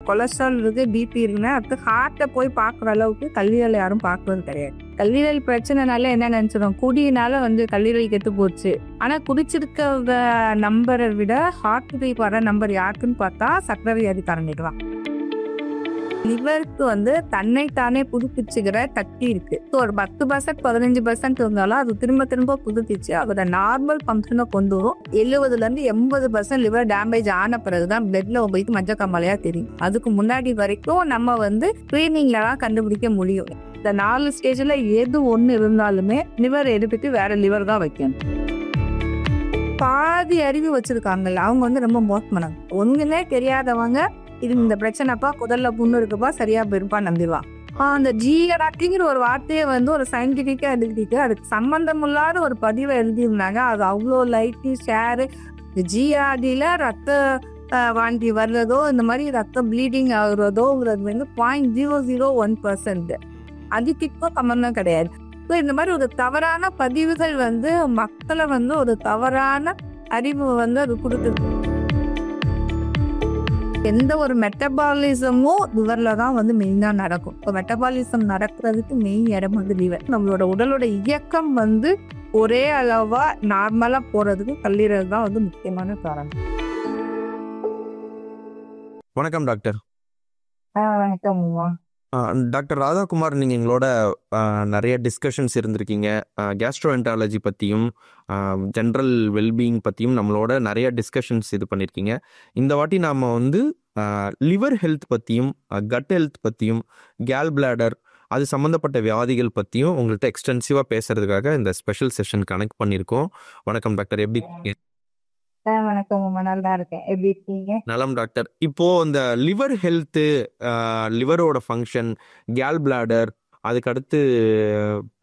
Cholesterol இருக்கு, BP இருக்குன்னா அடுத்து ஹார்ட்டை போய் பார்க்குற அளவுக்கு கல்லீரல் யாரும் பார்க்கறது கிடையாது. கல்லீரல் பிரச்சனைனால என்ன நினைச்சிடும், குடியினால கல்லீரல் கெட்டு போச்சு. ஆனா குடிச்சிருக்க நம்பரை விட ஹார்ட் அட்டாக் வர நம்பர் யாருக்குன்னு பார்த்தா சர்க்கரை வியாதிக்காரங்களுக்கு தான். லிவருக்கு தன்னைத்தானே புதுப்பிச்சுக்கிற சக்தி இருக்கு. ஒரு 10% 15% இருந்தாலும் அது திரும்ப திரும்ப புதுப்பிச்சு அதோட நார்மல் ஃபங்க்ஷனை கொண்டு வரும். 70-80% லிவர் டேமேஜ் ஆன பிறகுதான் பிளட்ல போயிட்டு மஞ்சள் காமாலையா தெரியும். அதுக்கு முன்னாடி வரைக்கும் நம்ம ஸ்கிரீனிங்ல தான் கண்டுபிடிக்க முடியும். இந்த 4 ஸ்டேஜ்ல எது ஒண்ணு இருந்தாலுமே லிவர் எடுத்துட்டு வேற லிவர் தான் வைக்கணும். பாதி அறிவு வச்சிருக்காங்கல்ல அவங்க ரொம்ப மோசமானவங்க. ஒண்ணுமே தெரியாதவங்க இது இந்த பிரச்சனைப்பா, குதல்ல புண்ணு இருக்குப்பா, சரியா போயிருப்பா நம்பிடுவான். அந்த ஜிஆர்டிங்கிற ஒரு வார்த்தையை ஒரு சயின்டிபிக்கா எழுதிட்டு அதுக்கு சம்பந்தம் இல்லாத ஒரு பதிவை எழுதியிருந்தாங்க. அது அவ்வளோ லைக்கு ஷேரு. ஜிஆர்டியில ரத்த வாந்தி வர்றதோ இந்த மாதிரி ரத்த ப்ளீடிங் ஆகுறதோங்கிறது 0.001%. அதுக்கு இப்போ சம்பந்தம் கிடையாது. ஸோ இந்த மாதிரி ஒரு தவறான பதிவுகள் மக்களை ஒரு தவறான அறிவு அது கொடுக்குது. எந்த ஒரு மெட்டபாலிசமும் லிவர்ல தான் மெயினா நடக்கும். இப்போ மெட்டபாலிசம் நடக்கிறதுக்கு மெயின் இடம் லிவர். நம்மளோட உடலோட இயக்கம் ஒரே அளவா நார்மலா போறதுக்கு கல்லீரல் தான் முக்கியமான காரணம். வணக்கம் டாக்டர். வணக்கம் டாக்டர் ராதாகுமார், நீங்கள் எங்களோட நிறைய டிஸ்கஷன்ஸ் இருந்திருக்கீங்க. கேஸ்ட்ரோஎன்ட்ராலஜி பற்றியும் ஜென்ரல் வெல்பீயிங் பற்றியும் நம்மளோட நிறைய டிஸ்கஷன்ஸ் இது பண்ணியிருக்கீங்க. இந்த வாட்டி நாம் லிவர் ஹெல்த் பற்றியும் கட் ஹெல்த் பற்றியும் கேல் பிளாடர் அது சம்மந்தப்பட்ட வியாதிகள் பற்றியும் உங்கள்கிட்ட எக்ஸ்டென்சிவாக பேசுறதுக்காக இந்த ஸ்பெஷல் செஷன் கனெக்ட் பண்ணியிருக்கோம். வணக்கம் டாக்டர், எப்படி இருக்கீங்க? வணக்கம், நல்லா இருக்கேன். எப்படி இருக்கீங்க? நலம் டாக்டர். இப்போ இந்த லிவர் ஹெல்த்து, லிவரோட ஃபங்க்ஷன், கேல் பிளாடர், அதுக்கடுத்து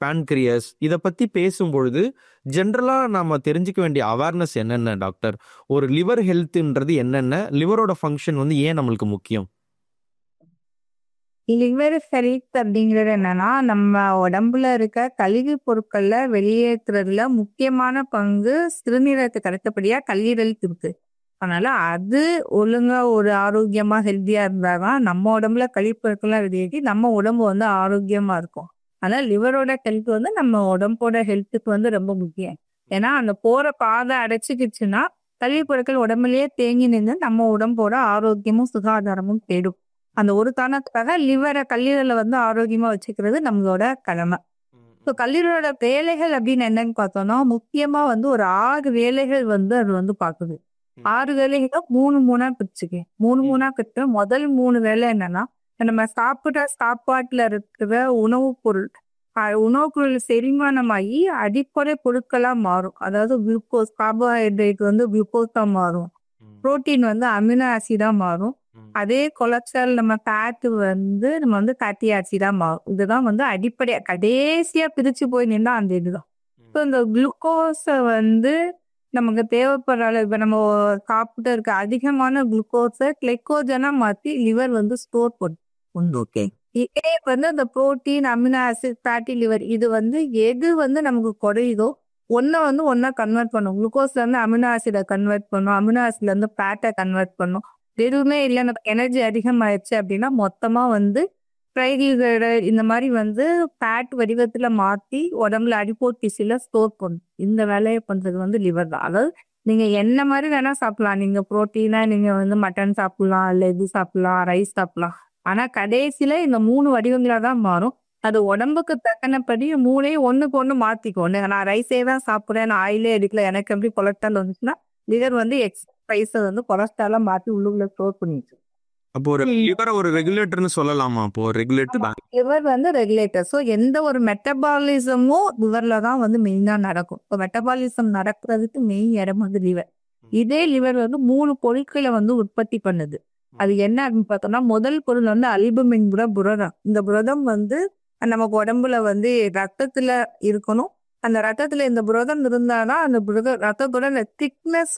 பேன்கிரியஸ், இதை பற்றி பேசும்பொழுது ஜென்ரலாக நாம் தெரிஞ்சுக்க வேண்டிய அவேர்னஸ் என்னென்ன டாக்டர்? ஒரு லிவர் ஹெல்த்துன்றது என்னென்ன, லிவரோட ஃபங்க்ஷன் ஏன் நம்மளுக்கு முக்கியம்? லிவர் ஹெல்த் அப்படிங்கிறது என்னன்னா, நம்ம உடம்புல இருக்க கழிவு பொருட்கள்ல வெளியேற்றுறதுல முக்கியமான பங்கு சிறுநீரகத்துக்கு அடுத்தபடியா கல்லீரலுக்கு இருக்கு. அதனால அது ஒழுங்கா ஒரு ஆரோக்கியமா ஹெல்த்தியா இருந்தாதான் நம்ம உடம்புல கழிவு பொருட்கள்லாம் வெளியேற்றி நம்ம உடம்பு ஆரோக்கியமா இருக்கும். அதனால லிவரோட ஹெல்த் நம்ம உடம்போட ஹெல்த்துக்கு ரொம்ப முக்கியம். ஏன்னா அந்த போற பாதை அடைச்சிக்கிச்சுன்னா கழிவு பொருட்கள் உடம்புலயே தேங்கி நின்று நம்ம உடம்போட ஆரோக்கியமும் சுகாதாரமும் தேடும். அந்த ஒரு காரணத்துக்காக லிவரை கல்லீரலை ஆரோக்கியமா வச்சுக்கிறது நம்மளோட கடமை. ஸோ கல்லீரலோட வேலைகள் அப்படின்னு என்னன்னு பார்த்தோம்னா, முக்கியமா ஒரு 6 வேலைகள் அது பாக்குது. 6 வேலைகளை 3 பிரிச்சுக்கு. 3 பிரிச்சு முதல் 3 வேலை என்னன்னா, நம்ம சாப்பிட்ற சாப்பாட்டுல இருக்கிற உணவுப் பொருள் செரிமானமாகி அடிப்படை பொருட்களா மாறும். அதாவது குளுக்கோஸ், கார்போஹைட்ரேட் குளுக்கோஸா மாறும். புரோட்டீன் அமினோ ஆசிடா மாறும். அதே கொலஸ்ட்ரால் நம்ம ஃபேட் நம்ம ஃபேட்டி ஆசிடா மாறும். இதுதான் அடிப்படையா கடைசியா பிரிச்சு போய் நின்னா அந்த இதுதான். ஸோ இந்த குளுக்கோஸை நமக்கு தேவைப்படுற அளவு இப்ப நம்ம சாப்பிட்டு இருக்க அதிகமான குளுக்கோஸை கிளைக்கோஜனா மாத்தி லிவர் ஸ்டோர் பண்ணும். ஓகே, இதே அந்த protein, amino acid, fatty liver இது எது நமக்கு குறையுதோ ஒன்னா கன்வெர்ட் பண்ணும். குளுக்கோஸ்ல அமினோ ஆசிடை கன்வெர்ட் பண்ணும், அமினோ ஆசிட்ல ஃபேட்டை கன்வெர்ட் பண்ணும். எதுவுமே இல்லை, நமக்கு எனர்ஜி அதிகமாயிடுச்சு அப்படின்னா மொத்தமா ட்ரைகிளிசரைடு இந்த மாதிரி ஃபேட் வடிவத்துல மாத்தி உடம்புல அடிப்போட் டிஷ்யூல ஸ்டோர் பண்ணும். இந்த வேலையை பண்றது லிவர் தான். அதாவது நீங்க என்ன மாதிரி வேணா சாப்பிடலாம். நீங்க புரோட்டீனா நீங்க மட்டன் சாப்பிடலாம், இல்ல இது சாப்பிடலாம், ரைஸ் சாப்பிடலாம். ஆனா கடைசியில இந்த 3 வடிவங்களா தான் மாறும். அது உடம்புக்கு தக்கனப்படி மூளையும் ஒண்ணுக்கு ஒண்ணு மாத்திக்கும். நான் ரைஸே தான் சாப்பிடுறேன், நான் ஆயிலே எடுக்கல, எனக்கு எப்படி கொலஸ்ட்ரால் வந்துச்சுன்னா லிவர் ரைஸை கொலஸ்ட்ராலா மாத்தி உள்ளுக்குள்ள ஸ்டோர் பண்ணிட்டு. அப்போ ஒரு லிவர் ஒரு ரெகுலேட்டர்னு சொல்லலாமா? அப்போ ரெகுலேட்டர் லிவர் ரெகுலேட்டர். ஸோ எந்த ஒரு மெட்டபாலிசமும் லிவர்ல தான் மெயினா நடக்கும். இப்போ மெட்டபாலிசம் நடக்கிறதுக்கு மெயின் இடம் லிவர். இதே லிவர் 3 பொருட்களை உற்பத்தி பண்ணுது. அது என்ன அப்படின்னு பார்த்தோம்னா, முதல் பொருள் அல்புமின் புரதம். இந்த புரதம் நமக்கு உடம்புல ரத்தத்துல இருக்கணும். அந்த ரத்தத்துல இந்த புரதம் இருந்தாதான் அந்த ரத்தத்தோட திக்னஸ்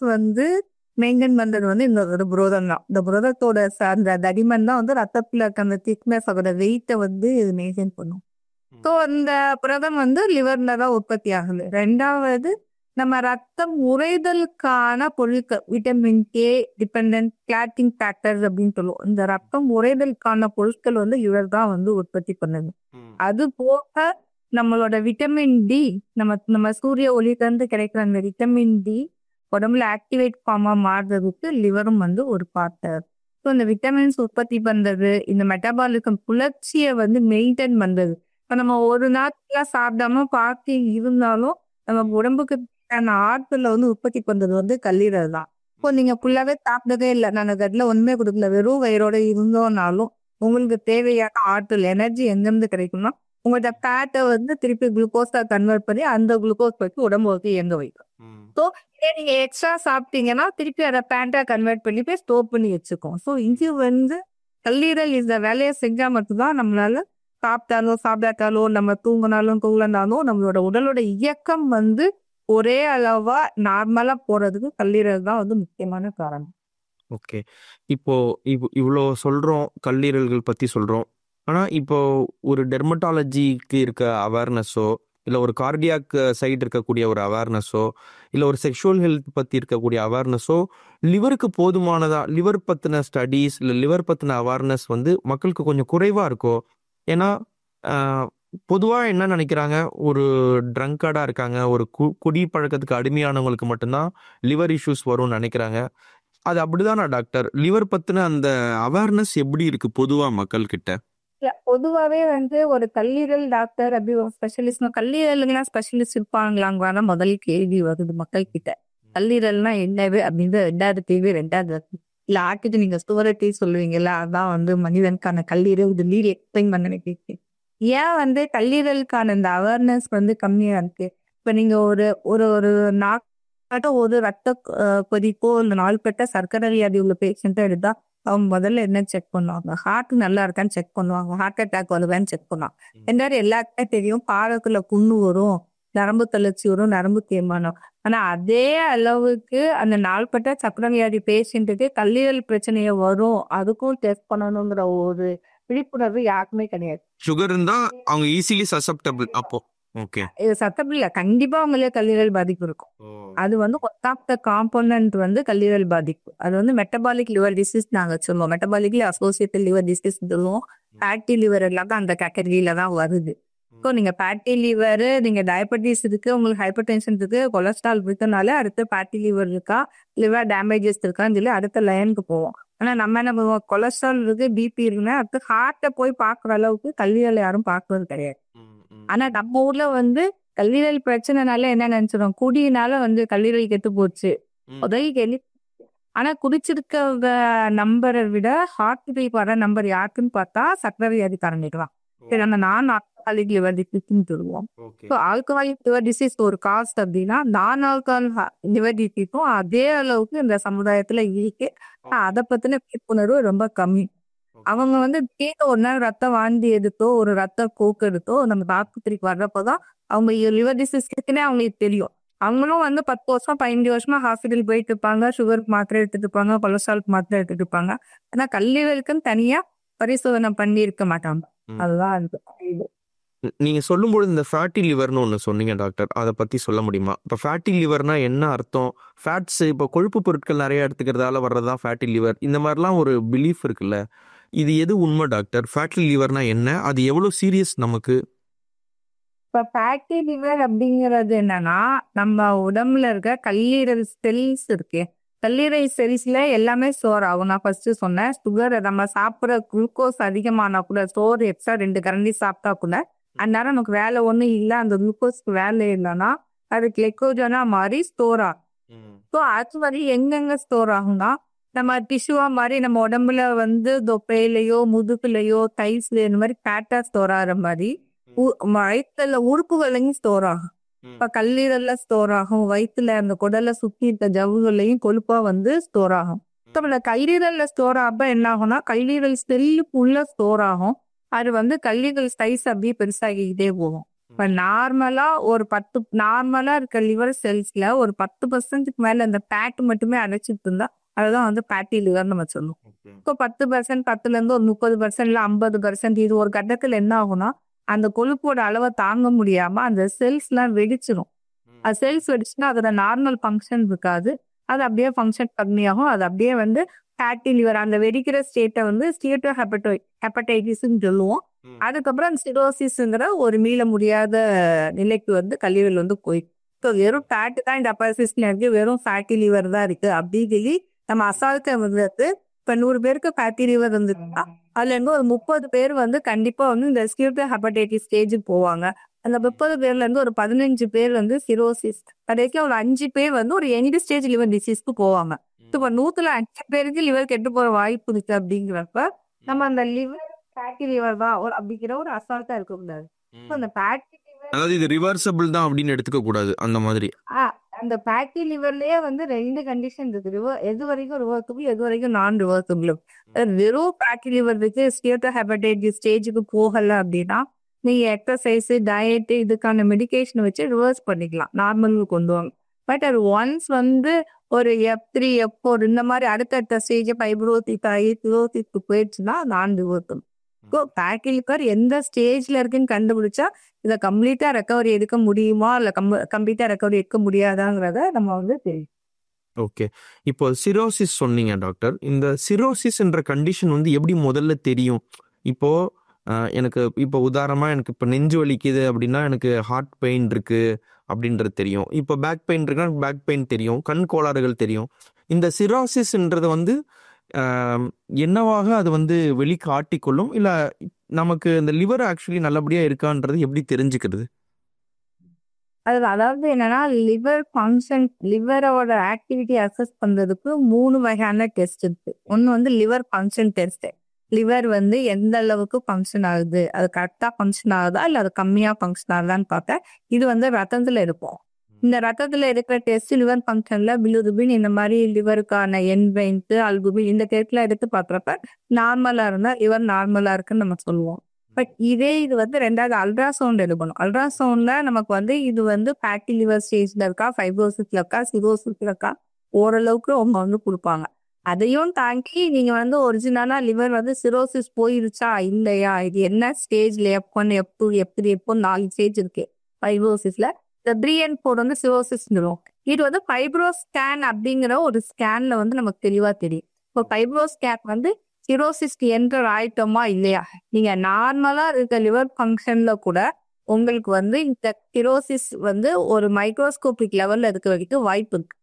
மெயின்டைன் பண்றது இந்த ஒரு புரதம் தான். இந்த புரதத்தோட அந்த தடிமன் தான் ரத்தத்துல இருக்க அந்த திக்னஸ், அதோட வெயிட்டை இது மெயின்டைன் பண்ணும். ஸோ அந்த புரதம் லிவர்ல தான் உற்பத்தி ஆகுது. 2வது நம்ம ரத்தம் உறைதலுக்கான பொருட்கள் vitamin K dependent clotting factors அப்படின்னு சொல்லுவோம். இந்த ரத்தம் உறைதலுக்கான பொருட்கள் வந்து லிவர் தான் வந்து உற்பத்தி பண்ணுது. அது போக நம்மளோட விட்டமின் டி, நம்ம சூரிய ஒளியிலிருந்து கிடைக்கிற அந்த விட்டமின் டி உடம்புல ஆக்டிவேட் ஃபார்மா மாறுறதுக்கு லிவரும் வந்து ஒரு பார்ட்டர். ஸோ இந்த விட்டமின்ஸ் உற்பத்தி பண்றது, இந்த மெட்டபாலிசம் புலர்ச்சியை வந்து மெயின்டைன் பண்றது. இப்போ நம்ம ஒரு நாட்களா சாப்பிடாம பாக்கி இருந்தாலும் நம்ம உடம்புக்கு ஆற்றலை வந்து உற்பத்தி பண்றது வந்து கல்லீரல் தான். இப்போ நீங்க ஃபுல்லாவே சாப்பிட்டதே இல்லை, நான் கட்டில ஒண்ணுமே கொடுக்கல, வெறும் வயிறோட இருந்தோம்னாலும் உங்களுக்கு தேவையான ஆற்றல் எனர்ஜி எங்கிருந்து கிடைக்கும்னா உங்களோட ஃபேட்டை வந்து திருப்பி குளுக்கோஸா கன்வெர்ட் பண்ணி அந்த குளுக்கோஸ் வச்சு உடம்பு வந்து இயங்க வைக்கும். ஸோ இதே நீங்க எக்ஸ்ட்ரா சாப்பிட்டீங்கன்னா திருப்பி அதை ஃபேட்டா கன்வெர்ட் பண்ணி போய் ஸ்டோர் பண்ணி வச்சுக்கோம். ஸோ இஞ்சி வந்து கல்லீரல் இந்த வேலையை செஞ்சா மட்டும்தான் நம்மளால சாப்பிட்டாலும் சாப்பிடாட்டாலோ நம்ம தூங்கினாலும் தூங்கலனாலும் நம்மளோட உடலோட இயக்கம் வந்து ஒரே அளவா நார்மலா போறதுக்கு கல்லீரல் தான் வந்து முக்கியமான காரணம். ஓகே. இப்போ இவ்வளோ சொல்றோம், கல்லீரல்கள் பத்தி சொல்றோம். ஆனா இப்போ ஒரு டெர்மட்டாலஜிக்கு இருக்க அவேர்னஸோ, இல்லை ஒரு கார்டியாக் சைடு இருக்கக்கூடிய ஒரு அவேர்னஸோ, இல்லை ஒரு செக்ஷுவல் ஹெல்த் பற்றி இருக்கக்கூடிய அவேர்னஸோ லிவருக்கு போதுமானதா? லிவர் பற்றின ஸ்டடீஸ் இல்லை லிவர் பற்றின அவேர்னஸ் வந்து மக்களுக்கு கொஞ்சம் குறைவாக இருக்கோ? ஏன்னா பொதுவாக என்ன நினைக்கிறாங்க, ஒரு ட்ரங்கர்டாக இருக்காங்க, ஒரு குடி பழக்கத்துக்கு அடிமையானவங்களுக்கு மட்டும்தான் லிவர் இஷ்யூஸ் வரும்னு நினைக்கிறாங்க. அது அப்படிதானா டாக்டர்? லிவர் பற்றின அந்த அவேர்னஸ் எப்படி இருக்கு பொதுவாக மக்கள் கிட்ட? பொதுவாவே வந்து ஒரு கல்லீரல் டாக்டர் அப்படி ஒரு ஸ்பெஷலிஸ்ட், கல்லீரலுக்குலாம் ஸ்பெஷலிஸ்ட் இருப்பாங்களாங்க முதல் கேள்வி வருது மக்கள் கிட்ட. கல்லீரல்னா என்னது அப்படின்னு 2வது கேள்வி. 2வது இல்ல ஆக்கிட்டு நீங்க ஸ்டோரட்டி சொல்லுவீங்கல்ல, அதான் வந்து மனிதனுக்கான கல்லீரல் இது நீர் எக்ஸ்பிளைன் பண்ண கேட்கு. ஏன் வந்து கல்லீரலுக்கான இந்த அவேர்னஸ் வந்து கம்மியா இருக்கு? இப்ப நீங்க ஒரு ஒரு ஒரு ஒரு ரத்த கொதிப்போ இந்த நாள்பட்ட சர்க்கரை வியாதி உள்ள பேஷண்ட்டை எடுத்தா அவங்க முதல்ல என்ன செக் பண்ணுவாங்க? ஹார்ட் நல்லா இருக்கான்னு செக் பண்ணுவாங்க, ஹார்ட் அட்டாக் வருவான்னு செக் பண்ணுவாங்க. எல்லாரும் எல்லாருக்குமே தெரியும் பாறைக்குள்ள புண்ணு வரும், நரம்பு தளர்ச்சி வரும், நரம்பு தேய்மானம். ஆனா அதே அளவுக்கு அந்த நாள்பட்ட சர்க்கரை வியாதி பேஷண்ட்டுக்கு கல்லீரல் பிரச்சனைய வரும், அதுக்கும் டெஸ்ட் பண்ணணுங்கிற ஒரு விழிப்புணர்வு யாருக்குமே கிடையாது. சுகர் இருந்தா அவங்க ஈஸிலி சசப்டபிள். அப்போ ஓகே, இது சத்தம் இல்ல, கண்டிப்பா அவங்களே கல்லீரல் பாதிப்பு இருக்கும். அது வந்து ஒன் ஆஃப் த காம்போனன்ட் வந்து கல்லீரல் பாதிப்பு. அது வந்து மெட்டபாலிக் லிவர் டிசீஸ் நாங்க சொல்லுவோம், மெட்டபாலிக்லி அசோசியேட்டட் லிவர் டிசீஸ் சொல்லுவோம். ஃபேட்டி லிவர் எல்லாம் தான் அந்த கேட்டகரியில தான் வருது. ஸோ நீங்க ஃபேட்டி லிவர், நீங்க டயபெட்டிஸ் இருக்கு, உங்களுக்கு ஹைப்பர் டென்ஷன் இருக்கு, கொலஸ்ட்ரால் இருக்கனால அடுத்து ஃபேட்டி லிவர் இருக்கா, லிவர் டேமேஜஸ் இருக்கான்னு சொல்லி அடுத்த லைனுக்கு போவோம். ஆனா நம்ம என்ன பண்ணுவோம், கொலஸ்ட்ரால் இருக்கு, பிபி இருக்குன்னா அடுத்து ஹார்ட்டை போய் பாக்குற அளவுக்கு கல்லீரல் யாரும் பாக்குறது கிடையாது. ஆனா நம்ம ஊர்ல வந்து கல்லீரல் பிரச்சனைனால என்ன நினைச்சிடும், குடியினால வந்து கல்லீரல் கெட்டு போச்சு உதவி கேள்வி. ஆனா குடிச்சிருக்க நம்பரை விட ஹார்ட் பீட் வர நம்பர் யாருக்குன்னு பார்த்தா சர்க்கரை வியாதிக்காரங்களுக்கு தான். நான் ஆல்கஹாலிக் லிவர் டிசீஸ்ன்னு சொல்லுவோம். ஸோ ஆல்கஹாலிக் லிவர் டிசீஸ் ஒரு காஸ்ட் அப்படின்னா நான் ஆல்கஹால் லிவர் டிசீஸும் அதே அளவுக்கு இந்த சமுதாயத்துல இருக்கு. அதை பத்தின விழிப்புணர்வு ரொம்ப கம்மி. அவங்க வந்து ஒரு நாள் ரத்தம் வாந்தி எடுத்தோ ஒரு ரத்த கோக்கு எடுத்தோ நம்ம ஆஸ்பத்திரிக்கு வர்றப்போதான் அவங்க லிவர் டிசீஸ் இருக்குன்னே அவங்களுக்கு தெரியும். அவங்களும் வந்து 10 வருஷம் 15 வருஷமா ஹாஸ்பிட்டல் போயிட்டு இருப்பாங்க, சுகருக்கு மாத்திரை எடுத்துட்டு இருப்பாங்க, கொலஸ்ட்ராலுக்கு மாத்திரை எடுத்துட்டு இருப்பாங்க. ஆனா கல்லீரலுக்குன்னு தனியா பரிசோதனை பண்ணி இருக்க மாட்டாங்க. அதுதான் இது. நீங்க சொல்லும்போது இந்த ஃபேட்டி லிவர்னு ஒன்று சொன்னீங்க டாக்டர், அதை பத்தி சொல்ல முடியுமா? இப்போ ஃபேட்டி லிவர்னா என்ன அர்த்தம்? ஃபேட்ஸ் இப்போ கொழுப்பு பொருட்கள் நிறைய எடுத்துக்கிறதால வர்றதா ஃபேட்டி லிவர், இந்த மாதிரிலாம் ஒரு பிலீஃப் இருக்குல்ல, இது எது உண்மை டாக்டர்? ஃபேட்டி லிவர்னா என்ன, அது எவ்வளவு சீரியஸ் நமக்கு? இப்ப ஃபேட்டி லிவர் அப்படிங்கிறது என்னன்னா, நம்ம உடம்புல இருக்க கல்லீரல் செல்ஸ் இருக்கு, கல்லீரல் செல்ஸ்ல எல்லாமே ஸ்டோர் ஆகும். நான் ஃபர்ஸ்ட் சொன்னேன், சுகர் நம்ம சாப்பிட்ற குளுக்கோஸ் அதிகமானா கூட, சோறு எக்ஸ்ட்ரா 2 கரண்டி சாப்பிட்டா கூட அந்நேரம் நமக்கு வேலை ஒண்ணும் இல்லை, அந்த குளுக்கோஸ்க்கு வேலை இல்லைன்னா அது கிளைக்கோஜனா மாறி ஸ்டோர் ஆகும். ஸோ அது மாதிரி எங்கெங்க ஸ்டோர் ஆகும்னா நம்ம டிஷ்யூவா மாதிரி நம்ம உடம்புல வந்து தொப்பையிலையோ முதுகுலையோ தைஸ்ல இந்த மாதிரி ஃபேட்டா ஸ்டோர் ஆகிற மாதிரி வயிற்றுல உறுப்புகளையும் ஸ்டோர் ஆகும். இப்ப கல்லீரல்ல ஸ்டோர் ஆகும், வயிற்றுல அந்த குடலை சுத்தி இருக்க ஜவ்வுகளையும் கொழுப்பா வந்து ஸ்டோர் ஆகும். நம்ம கல்லீரல்ல ஸ்டோர் ஆக என்ன ஆகும்னா கல்லீரல் செல்லுக்குள்ள ஸ்டோர் ஆகும். அது வந்து கல்லீரல் சைஸ் அப்படியே பெருசாகிக்கிட்டே போகும். இப்ப நார்மலா நார்மலா இருக்க லிவர் செல்ஸ்ல ஒரு 10% மேல அந்த ஃபேட் மட்டுமே அடைச்சிட்டு இருந்தா அதுதான் வந்து ஃபேட்டி லிவர் நம்ம சொல்லுவோம். இப்போ 10%, 10ல இருந்து ஒரு 30% இல்ல 50%, இது ஒரு கட்டத்துல என்ன ஆகும்னா அந்த கொழுப்போட அளவை தாங்க முடியாம அந்த செல்ஸ் எல்லாம் வெடிச்சிடும். அது செல்ஸ் வெடிச்சுன்னா அதோட நார்மல் ஃபங்க்ஷன் இருக்காது. அது அப்படியே ஃபங்க்ஷன் கம்மியாகும். அது அப்படியே வந்து ஃபேட்டி லிவர் அந்த வெடிக்கிற ஸ்டேட்டை வந்து ஸ்டீட்டோ ஹெப்படைட்டிஸ்ன்னு சொல்லுவோம். அதுக்கப்புறம் அந்த சிரோசிஸ்ங்கிற ஒரு மீள முடியாத நிலைக்கு வந்து கல்லீரல் வந்து போயிடும். ஸோ வெறும் ஃபேட்டு தான் இந்த அப்பசிஸ்ல இருக்கு, வெறும் ஃபேட்டி லிவர் தான் இருக்கு அப்படின்னு சொல்லி நம்ம அசால்ட்டை வந்து இப்போ 100 பேருக்கு ஃபேட்டி லிவர் இருந்துச்சுன்னா அதுல இருந்து ஒரு 30 பேர் வந்து கண்டிப்பா வந்து இந்த ஸ்டீட்டோ ஹெப்படைட்டிஸ் ஸ்டேஜுக்கு போவாங்க. அந்த 30 பேர்ல இருந்து ஒரு 15 பேர் வந்து சிரோசிஸ், கடைசியில் ஒரு 5 பேர் வந்து ஒரு எண்ட் ஸ்டேஜ் லிவர் டிசீஸ்க்கு போவாங்க. இப்போ 100ல 5 பேருக்கு லிவர் கெட்டு போற வாய்ப்பு இருக்கு. அப்படிங்கிறப்ப நம்ம அந்த லிவர் ஃபேட்டி லிவர் தான் ஒரு அப்படிங்கிற ஒரு அசால்ட்டா இருக்கக்கூடாது. ஸோ அந்த ஃபேட்டி லிவர் அதாவது இது ரிவர்சபிள் தான் அப்படின்னு எடுத்துக்க கூடாது அந்த மாதிரி. அந்த ஃபேட்டி லிவர்லயே வந்து 2 கண்டிஷன் இருக்கு. எது வரைக்கும் ரிவர்சபிள், எது வரைக்கும் நான் ரிவர்சபிள். வெறும் ஃபேட்டி லிவர் இருக்கு ஸ்டீட்டோ ஹெப்படைட்டிஸ் ஸ்டேஜுக்கு போகல அப்படின்னா நீங்க எக்ஸசைஸ் டயட் இதுக்கான மெடிகேஷன் வச்சு ரிவர்ஸ் பண்ணிக்கலாம், நார்மலுக்கு கொண்டு வாங்க. பட் அது ஒன்ஸ் வந்து ஒரு F3 F4 இந்த மாதிரி அடுத்தடுத்த ஸ்டேஜ் ஃபைப்ரோசிஸ் ஆகி சிரோசிஸ்க்கு போயிடுச்சுன்னா நான் ரிவர்சபிள். ஸோ ஃபேட்டி லிவர் எந்த ஸ்டேஜ்ல இருக்குன்னு கண்டுபிடிச்சா இதை கம்ப்ளீட்டா ரெக்கவரி எடுக்க முடியுமா இல்லை கம்ப்ளீட்டா ரெக்கவரி எடுக்க முடியாதாங்கிறத நம்ம வந்து தெரியும். ஓகே, இப்போ சிரோசிஸ் சொன்னீங்க டாக்டர். இந்த சிரோசிஸ்ன்ற கண்டிஷன் வந்து எப்படி முதல்ல தெரியும்? இப்போ எனக்கு இப்போ உதாரணமாக எனக்கு இப்போ நெஞ்சு வலிக்குது அப்படின்னா எனக்கு ஹார்ட் பெயின் இருக்கு அப்படின்றது தெரியும். இப்போ பேக் பெயின் இருக்குன்னா பேக் பெயின் தெரியும், கண் கோளாறுகள் தெரியும். இந்த சிரோசிஸ்ன்றது வந்து என்னவாக அது வந்து வெளிக்காட்டிக்கொள்ளும், இல்லை நமக்கு இந்த லிவர் ஆக்சுவலி நல்லபடியாக இருக்கான்றது எப்படி தெரிஞ்சுக்கிறது? அதாவது என்னன்னா லிவர் ஃபங்க்ஷன், லிவரோட ஆக்டிவிட்டி அசஸ் பண்றதுக்கு 3 வகையான டெஸ்ட் இருக்கு. ஒன்று வந்து லிவர் ஃபங்க்ஷன் டெஸ்ட். லிவர் வந்து எந்த அளவுக்கு ஃபங்க்ஷன் ஆகுது, அது கரெக்டாக ஃபங்க்ஷன் ஆகுதா இல்லை அது கம்மியாக ஃபங்க்ஷன் ஆகுதான்னு பார்த்தா இது வந்து ரத்தத்தில் இருக்கும். இந்த ரத்தத்தில் இருக்கிற டெஸ்ட் லிவர் ஃபங்க்ஷன்ல பிலிருபின் இந்த மாதிரி லிவருக்கான என்சைம்ஸ் அல்புமின் இந்த டெஸ்ட்ல எடுத்து பார்க்குறப்ப நார்மலாக இருந்தால் லிவர் நார்மலாக இருக்குன்னு நம்ம சொல்லுவோம். பட் இது வந்து 2வது அல்ட்ராசவுண்ட் எடுக்கணும். அல்ட்ராசவுண்ட்ல நமக்கு வந்து இது வந்து ஃபேட்டி லிவர் ஸ்டேஜ்ல இருக்கா, ஃபைப்ரோசிஸ்ல இருக்கா, சிரோசிஸ்ல இருக்கா, ஓரளவுக்கு அவங்க வந்து கொடுப்பாங்க. அதையும் தாண்டி நீங்க வந்து ஒரிஜினலா லிவர் வந்து சிரோசிஸ் போயிருச்சா இல்லையா, இது என்ன ஸ்டேஜ்ல F1 F2 F3 F4 4 stage இருக்கு ஃபைப்ரோசிஸ்ல. இந்த 3 and 4 வந்து சிரோசிஸ். இது வந்து ஃபைப்ரோ ஸ்கேன் அப்படிங்கிற ஒரு ஸ்கேன்ல வந்து நமக்கு தெளிவா தெரியும். இப்போ ஃபைப்ரோ ஸ்கேன் வந்து சிரோசிஸ்க்கு என்டர் ஆயிட்டோமா இல்லையா, நீங்க நார்மலா இருக்க லிவர் ஃபங்க்ஷன்ல கூட உங்களுக்கு வந்து இந்த சிரோசிஸ் வந்து ஒரு மைக்ரோஸ்கோபிக் லெவல்ல இருக்க வரைக்கும் வாய்ப்பு இருக்கு.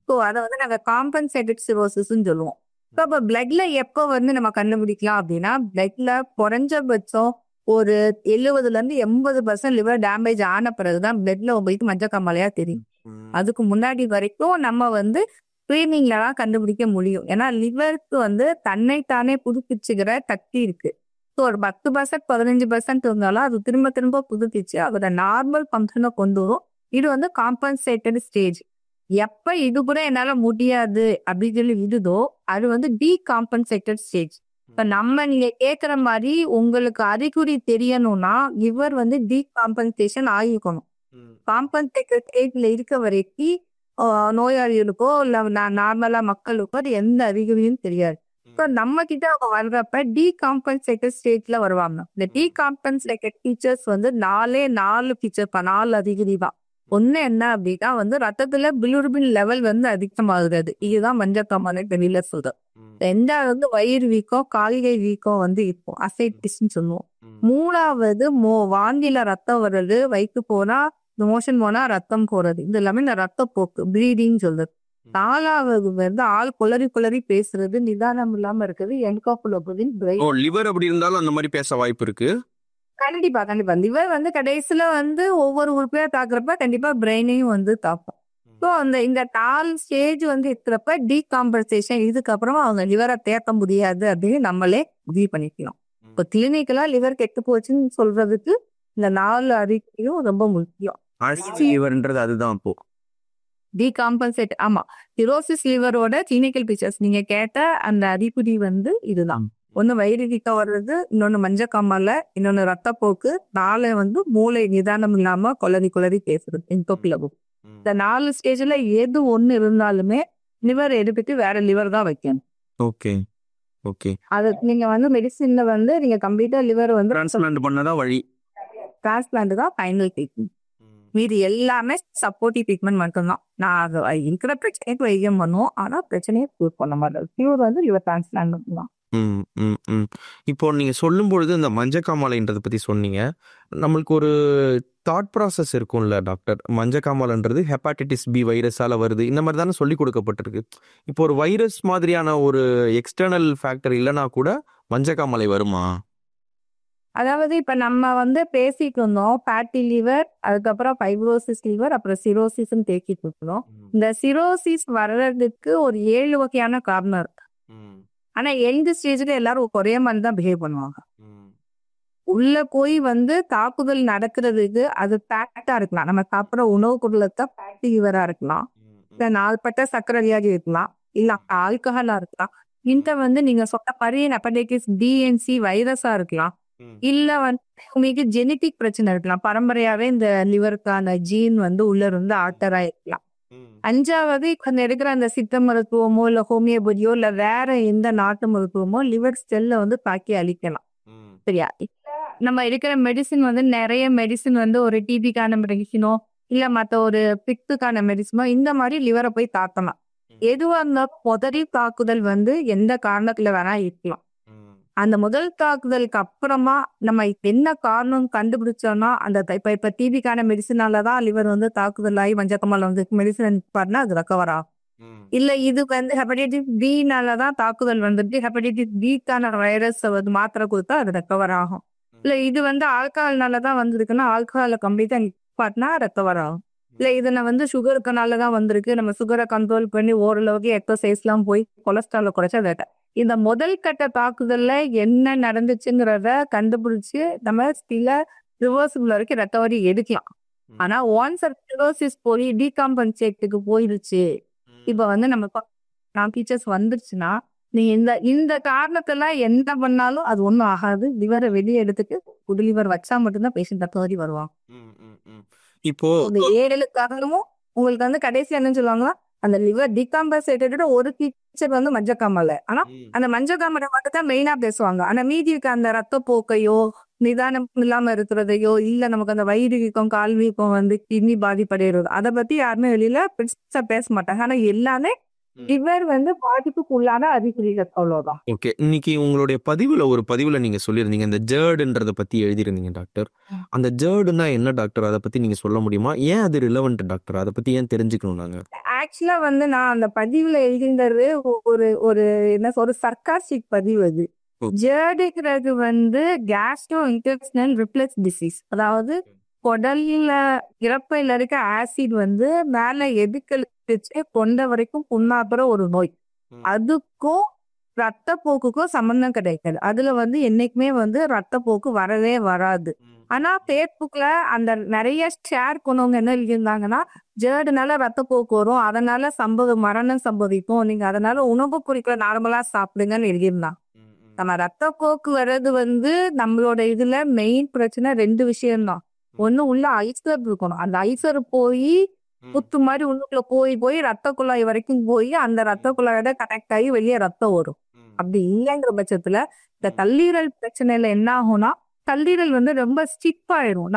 ஸோ அதை வந்து நாங்கள் காம்பன்சேட்டட் சிரோசிஸ்ன்னு சொல்லுவோம். ஸோ அப்போ பிளட்ல எப்போ வந்து நம்ம கண்டுபிடிக்கலாம் அப்படின்னா பிளட்ல குறைஞ்சபட்சம் ஒரு 70-80% லிவர் டேமேஜ் ஆன பிறகுதான் பிளட்ல உங்களுக்கு மஞ்சள் காமாலையா தெரியும். அதுக்கு முன்னாடி வரைக்கும் நம்ம வந்து ஸ்கிரீனிங்ல தான் கண்டுபிடிக்க முடியும். ஏன்னா லிவருக்கு வந்து தன்னைத்தானே புதுப்பிச்சுக்கிற சக்தி இருக்கு. ஸோ ஒரு 10% 15% இருந்தாலும் அது திரும்ப திரும்ப புதுப்பிச்சு அதோட நார்மல் ஃபங்க்ஷனை கொண்டு வரும். இது வந்து காம்பன்சேட்டட் ஸ்டேஜ். எப்ப இது கூட என்னால முடியாது அப்படின்னு சொல்லி விடுதோ அது வந்து டீகாம்பன்சேட்டட் ஸ்டேஜ். இப்ப நீங்க கேட்குற மாதிரி உங்களுக்கு அறிகுறி தெரியணும்னா லிவர் வந்து டீகாம்பன்சேஷன் ஆகிக்கணும். காம்பன்சேட்டட் ஸ்டேஜ்ல இருக்க வரைக்கும் நோயாளிகளுக்கோ இல்லை நார்மலா மக்களுக்கோ அது எந்த அறிகுறியும் தெரியாது. இப்போ நம்ம கிட்ட அவங்க வர்றப்ப டீகாம்பன்சேட்டட் ஸ்டேஜ்ல வருவாங்க. இந்த டீகாம்பன்சேட்டட் ஃபீச்சர்ஸ் வந்து 4 ஃபீச்சர் 4 அறிகுறி தான். ஒண்ணு என்ன அப்படின்னா வந்து ரத்தத்துல பிலிருபின் லெவல் வந்து அதிகமாகுறது, இதுதான் மஞ்சக்காமாலை வெளியில சொல்றது. 2வது வந்து வயிறு வீக்கம் கால்கை வீக்கம் வந்து இருக்கும், அசைட்டிஸ்ன்னு சொல்லுவோம். 3வது வாந்தியில ரத்தம் வர்றது, வயிற்று போனா மோஷன் போனா ரத்தம் போறது, இது எல்லாமே இந்த ரத்தப்போக்கு ப்ளீடிங் சொல்றது. 4வது வந்து ஆள் குளறி பேசுறது, நிதானம் இல்லாம இருக்குது, என்கோபுலோபதின் பிரெயின். லிவர் அப்படி இருந்தாலும் அந்த மாதிரி பேச வாய்ப்பு இருக்கு. கண்டிப்பா லிவர் வந்து கடைசியில வந்து ஒவ்வொரு உறுப்பையா தாக்குறப்ப கண்டிப்பா பிரெயினையும் வந்து தாக்கும். ஸோ இந்த 4 ஸ்டேஜ் வந்து இருக்கிறப்ப டீகாம்பன்சேஷன், இதுக்கப்புறமா அவங்க லிவரை தேக்க முடியாது அப்படின்னு நம்மளே முடிவு பண்ணிக்கலாம். இப்போ கிளினிக்கலா லிவர் கெட்டு போச்சுன்னு சொல்றதுக்கு இந்த 4 அறிக்கையும் ரொம்ப முக்கியம். லிவர்ன்றது அதுதான் இப்போ டீகாம்பன்சேட். ஆமா, சிரோசிஸ் லிவரோட கிளினிக்கல் பிக்சர்ஸ் நீங்க கேட்ட அந்த அறிகுறி வந்து இதுதான். ஒண்ணு வயிறு வீக்கம் வர்றது, இன்னொன்னு மஞ்சக்காமால, இன்னொன்னு ரத்தப்போக்கு, 4 வந்து மூளை நிதானம் இல்லாம குளறி பேசுறது, என்கோபுலோபதி. இந்த 4 ஸ்டேஜ்ல எது ஒண்ணு இருந்தாலுமே லிவர் எடுத்துட்டு வேற லிவர் தான் வைக்கணும். Okay okay. அது நீங்க வந்து மெடிசின்ல வந்து நீங்க கம்ப்ளீட்டா லிவர் வந்து டிரான்ஸ்பிளான்ட் பண்ணதான் வழி. டிரான்ஸ்பிளான்ட் தான் ஃபைனல் ட்ரீட்மெண்ட். மீதி எல்லாமே சப்போர்ட்டிவ் ட்ரீட்மெண்ட் மட்டும்தான். நான் அது இருக்கிற பிரச்சனைக்கு வைத்தியம் பண்ணுவோம். ஆனா பிரச்சனையை க்யூர் பண்ண மாட்டோம். க்யூர் வந்து லிவர் டிரான்ஸ்பிளான்ட் மட்டும்தான். ம் ம் ம் இப்போ நீங்க சொல்லும் பொழுது இந்த மஞ்சக்காமாலைன்றதை பத்தி சொன்னீங்க. நம்மளுக்கு ஒரு தாட் ப்ராசஸ் இருக்கும்ல டாக்டர். மஞ்சக்காமாலைன்றது ஹெப்பாட்டிட்டிஸ் பி வைரஸால வருது. இந்த மாதிரி தானே சொல்லி கொடுக்கப்பட்டிருக்கு. இப்போ ஒரு வைரஸ் மாதிரியான ஒரு எக்ஸ்டர்னல் ஃபேக்டர் இல்லைனா கூட மஞ்சக்காமாலை வருமா? அதாவது இப்ப நம்ம வந்து பேசிட்டு இருந்தோம் ஃபேட்டி லிவர், அதுக்கப்புறம் ஃபைப்ரோசிஸ் லிவர், அப்புறம் சிரோசிஸ்ன்னு பேசிட்டு இருந்தோம். இந்த சிரோசிஸ் வர்றதுக்கு ஒரு 7 வகையான காரணம் இருக்கு. ஆனா எந்த ஸ்டேஜ்ல எல்லாரும் ஒரே மாதிரி தான் பிஹேவ் பண்ணுவாங்க. உள்ள போய் வந்து தாக்குதல் நடக்கிறதுக்கு அது ஃபேட்டா இருக்கலாம். நம்ம சாப்பிட்ற உணவு பொருளை ஃபேட்டி லிவரா இருக்கலாம், இல்ல நாள்பட்ட சர்க்கரை வியாதி இருக்கலாம், இல்ல ஆல்கஹாலா இருக்கலாம், இந்த வந்து நீங்க சொன்ன மாதிரி ஹெப்படைட்டிஸ் பிஎன்சி வைரஸா இருக்கலாம், இல்ல வந்து உங்களுக்கு ஜெனட்டிக் பிரச்சனை இருக்கலாம். பரம்பரையாவே இந்த லிவருக்கான ஜீன் வந்து உள்ள இருந்து ஆல்டரா இருக்கலாம். 5வது இப்ப இருக்கிற அந்த சித்த மருத்துவமோ இல்ல ஹோமியோபதியோ இல்ல வேற எந்த நாட்டு மருத்துவமோ லிவர் செல்ல வந்து தாக்கி அழிக்கலாம். சரியா? நம்ம இருக்கிற மெடிசின் வந்து நிறைய மெடிசின் வந்து ஒரு டிபிக்கான மெடிசினோ இல்ல மத்த ஒரு பிக்துக்கான மெடிசினோ இந்த மாதிரி லிவரை போய் தாக்கலாம். எதுவா இருந்தாலும் முதல் தாக்குதல் வந்து எந்த காரணத்துல வேணா இருக்கலாம். அந்த முதல் தாக்குதலுக்கு அப்புறமா நம்ம என்ன காரணம் கண்டுபிடிச்சோம்னா அந்த இப்ப டிபிக்கான மெடிசினாலதான் லிவர் வந்து தாக்குதல் ஆகி மஞ்சக்கமால வந்து மெடிசின் பாருன்னா அது ரெக்கவர் ஆகும். இல்ல இது வந்து ஹெப்படைட்டிஸ் பினாலதான் தாக்குதல் வந்துட்டு ஹெப்படைட்டிஸ் பிக்கான வைரஸ் வந்து மாத்திரை கொடுத்தா அது ரெக்கவர் ஆகும். இல்ல இது வந்து ஆல்கஹால்னாலதான் வந்திருக்குன்னா ஆல்கஹால கம்ப்ளீட்டா நிப்பாட்டினா ரெக்கவர் ஆகும். இல்ல இதுல வந்து சுகருக்குனாலதான் வந்திருக்கு, நம்ம சுகரை கண்ட்ரோல் பண்ணி ஓரளவுக்கு எக்ஸசைஸ் எல்லாம் போய் கொலஸ்ட்ரால குறைச்சா இந்த முதல் கட்ட தாக்குதல்ல என்ன நடந்துச்சுங்கிறத கண்டுபிடிச்சு நம்ம சில ரிவர்சிபிள் வரைக்கும் ரெக்கவரி எடுக்கலாம். ஆனா ஒன்ஸ் சிரோசிஸ் போய் டீகாம்பன்சேட்டுக்கு போயிடுச்சு, இப்ப வந்து நம்ம ஃபீச்சர்ஸ் வந்துருச்சுன்னா நீங்க இந்த காரணத்தெல்லாம் என்ன பண்ணாலும் அது ஒண்ணும் ஆகாது. லிவரை வெளியே எடுத்துட்டு புது லிவர் வச்சா மட்டும்தான் பேஷண்ட் ரெக்கவரி வருவாங்க. இப்போ இந்த 7 காரணமும் உங்களுக்கு வந்து கடைசி என்னன்னு சொல்லுவாங்களா, அந்த லிவர் டிகாம்பன்சேட்டோட ஒரு ஃபீச்சர் வந்து மஞ்சக்காமலை. ஆனா அந்த மஞ்சக்காமலை மட்டும் தான் மெயினா பேசுவாங்க. ஆனா மீதி இருக்க அந்த ரத்த போக்கையோ நிதானம் இல்லாம இருக்கிறதையோ இல்ல நமக்கு அந்த வயிறு வீக்கம் கால் வீக்கம் வந்து கிட்னி பாதிப்படைகிறது அதை பத்தி யாருமே வெளியில பெருசா பேச மாட்டாங்க. ஆனா எல்லாமே லிவர் வந்து பாதிப்புக்குள்ளான அறிகுறிகள், அவ்வளவுதான். ஓகே, இன்னைக்கு உங்களுடைய பதிவுல நீங்க சொல்லியிருந்தீங்க இந்த ஜேர்டுன்றத பத்தி எழுதிருந்தீங்க டாக்டர். அந்த ஜேர்டுனா என்ன டாக்டர், அதை பத்தி நீங்க சொல்ல முடியுமா? ஏன் அது ரிலவெண்ட் டாக்டர், அதை பத்தி ஏன் தெரிஞ்சுக்கணும் நாங்க? ஆக்சுவலா வந்து நான் அந்த பதிவுல எழுதினது ஒரு என்ன ஒரு சர்க்காஸ்டிக் பதிவு. அது ஜேர்டுங்கிறது வந்து கேஸ்ட்ரோ இன்டெஸ்டினல் ரிஃப்ளக்ஸ் டிசீஸ், அதாவது குடல்ல இறப்பையில இருக்க ஆசிட் வந்து மேல எதுக்கழிச்சு கொண்ட வரைக்கும் புண்ணாக்குற ஒரு நோய். அதுக்கும் ரத்த போக்குக்கும் சம்பந்தம் கிடைக்காது. அதுல வந்து என்னைக்குமே வந்து ரத்த போக்கு வரவே வராது. ஆனா பேஸ்புக்ல அந்த நிறைய ஷேர் கொண்டவங்க என்ன எழுதியிருந்தாங்கன்னா, ஜேர்டுனால ரத்த போக்கு வரும், அதனால மரணம் சம்பவிக்கும், நீங்க அதனால உணவு குறிக்கிற நார்மலா சாப்பிடுங்கன்னு எழுதியிருந்தாங்க. நம்ம ரத்த போக்கு வர்றது வந்து நம்மளோட இதுல மெயின் பிரச்சனை 2 விஷயம்தான். ஒண்ணு உள்ள ஐசர் இருக்கணும், அந்த ஐசர் போய் புத்து மாதிரி உள்ளுக்குள்ள போய் ரத்த குழாய் வரைக்கும் போய் அந்த ரத்த குழாயோட கனெக்ட் ஆகி வெளியே ரத்தம் வரும். அப்படி இல்லைங்கிற பட்சத்துல இந்த கல்லீரல் பிரச்சனையில என்ன ஆகும்னா, கல்லீரல் வந்து ரொம்ப ஸ்டிப் ஆயிரும்.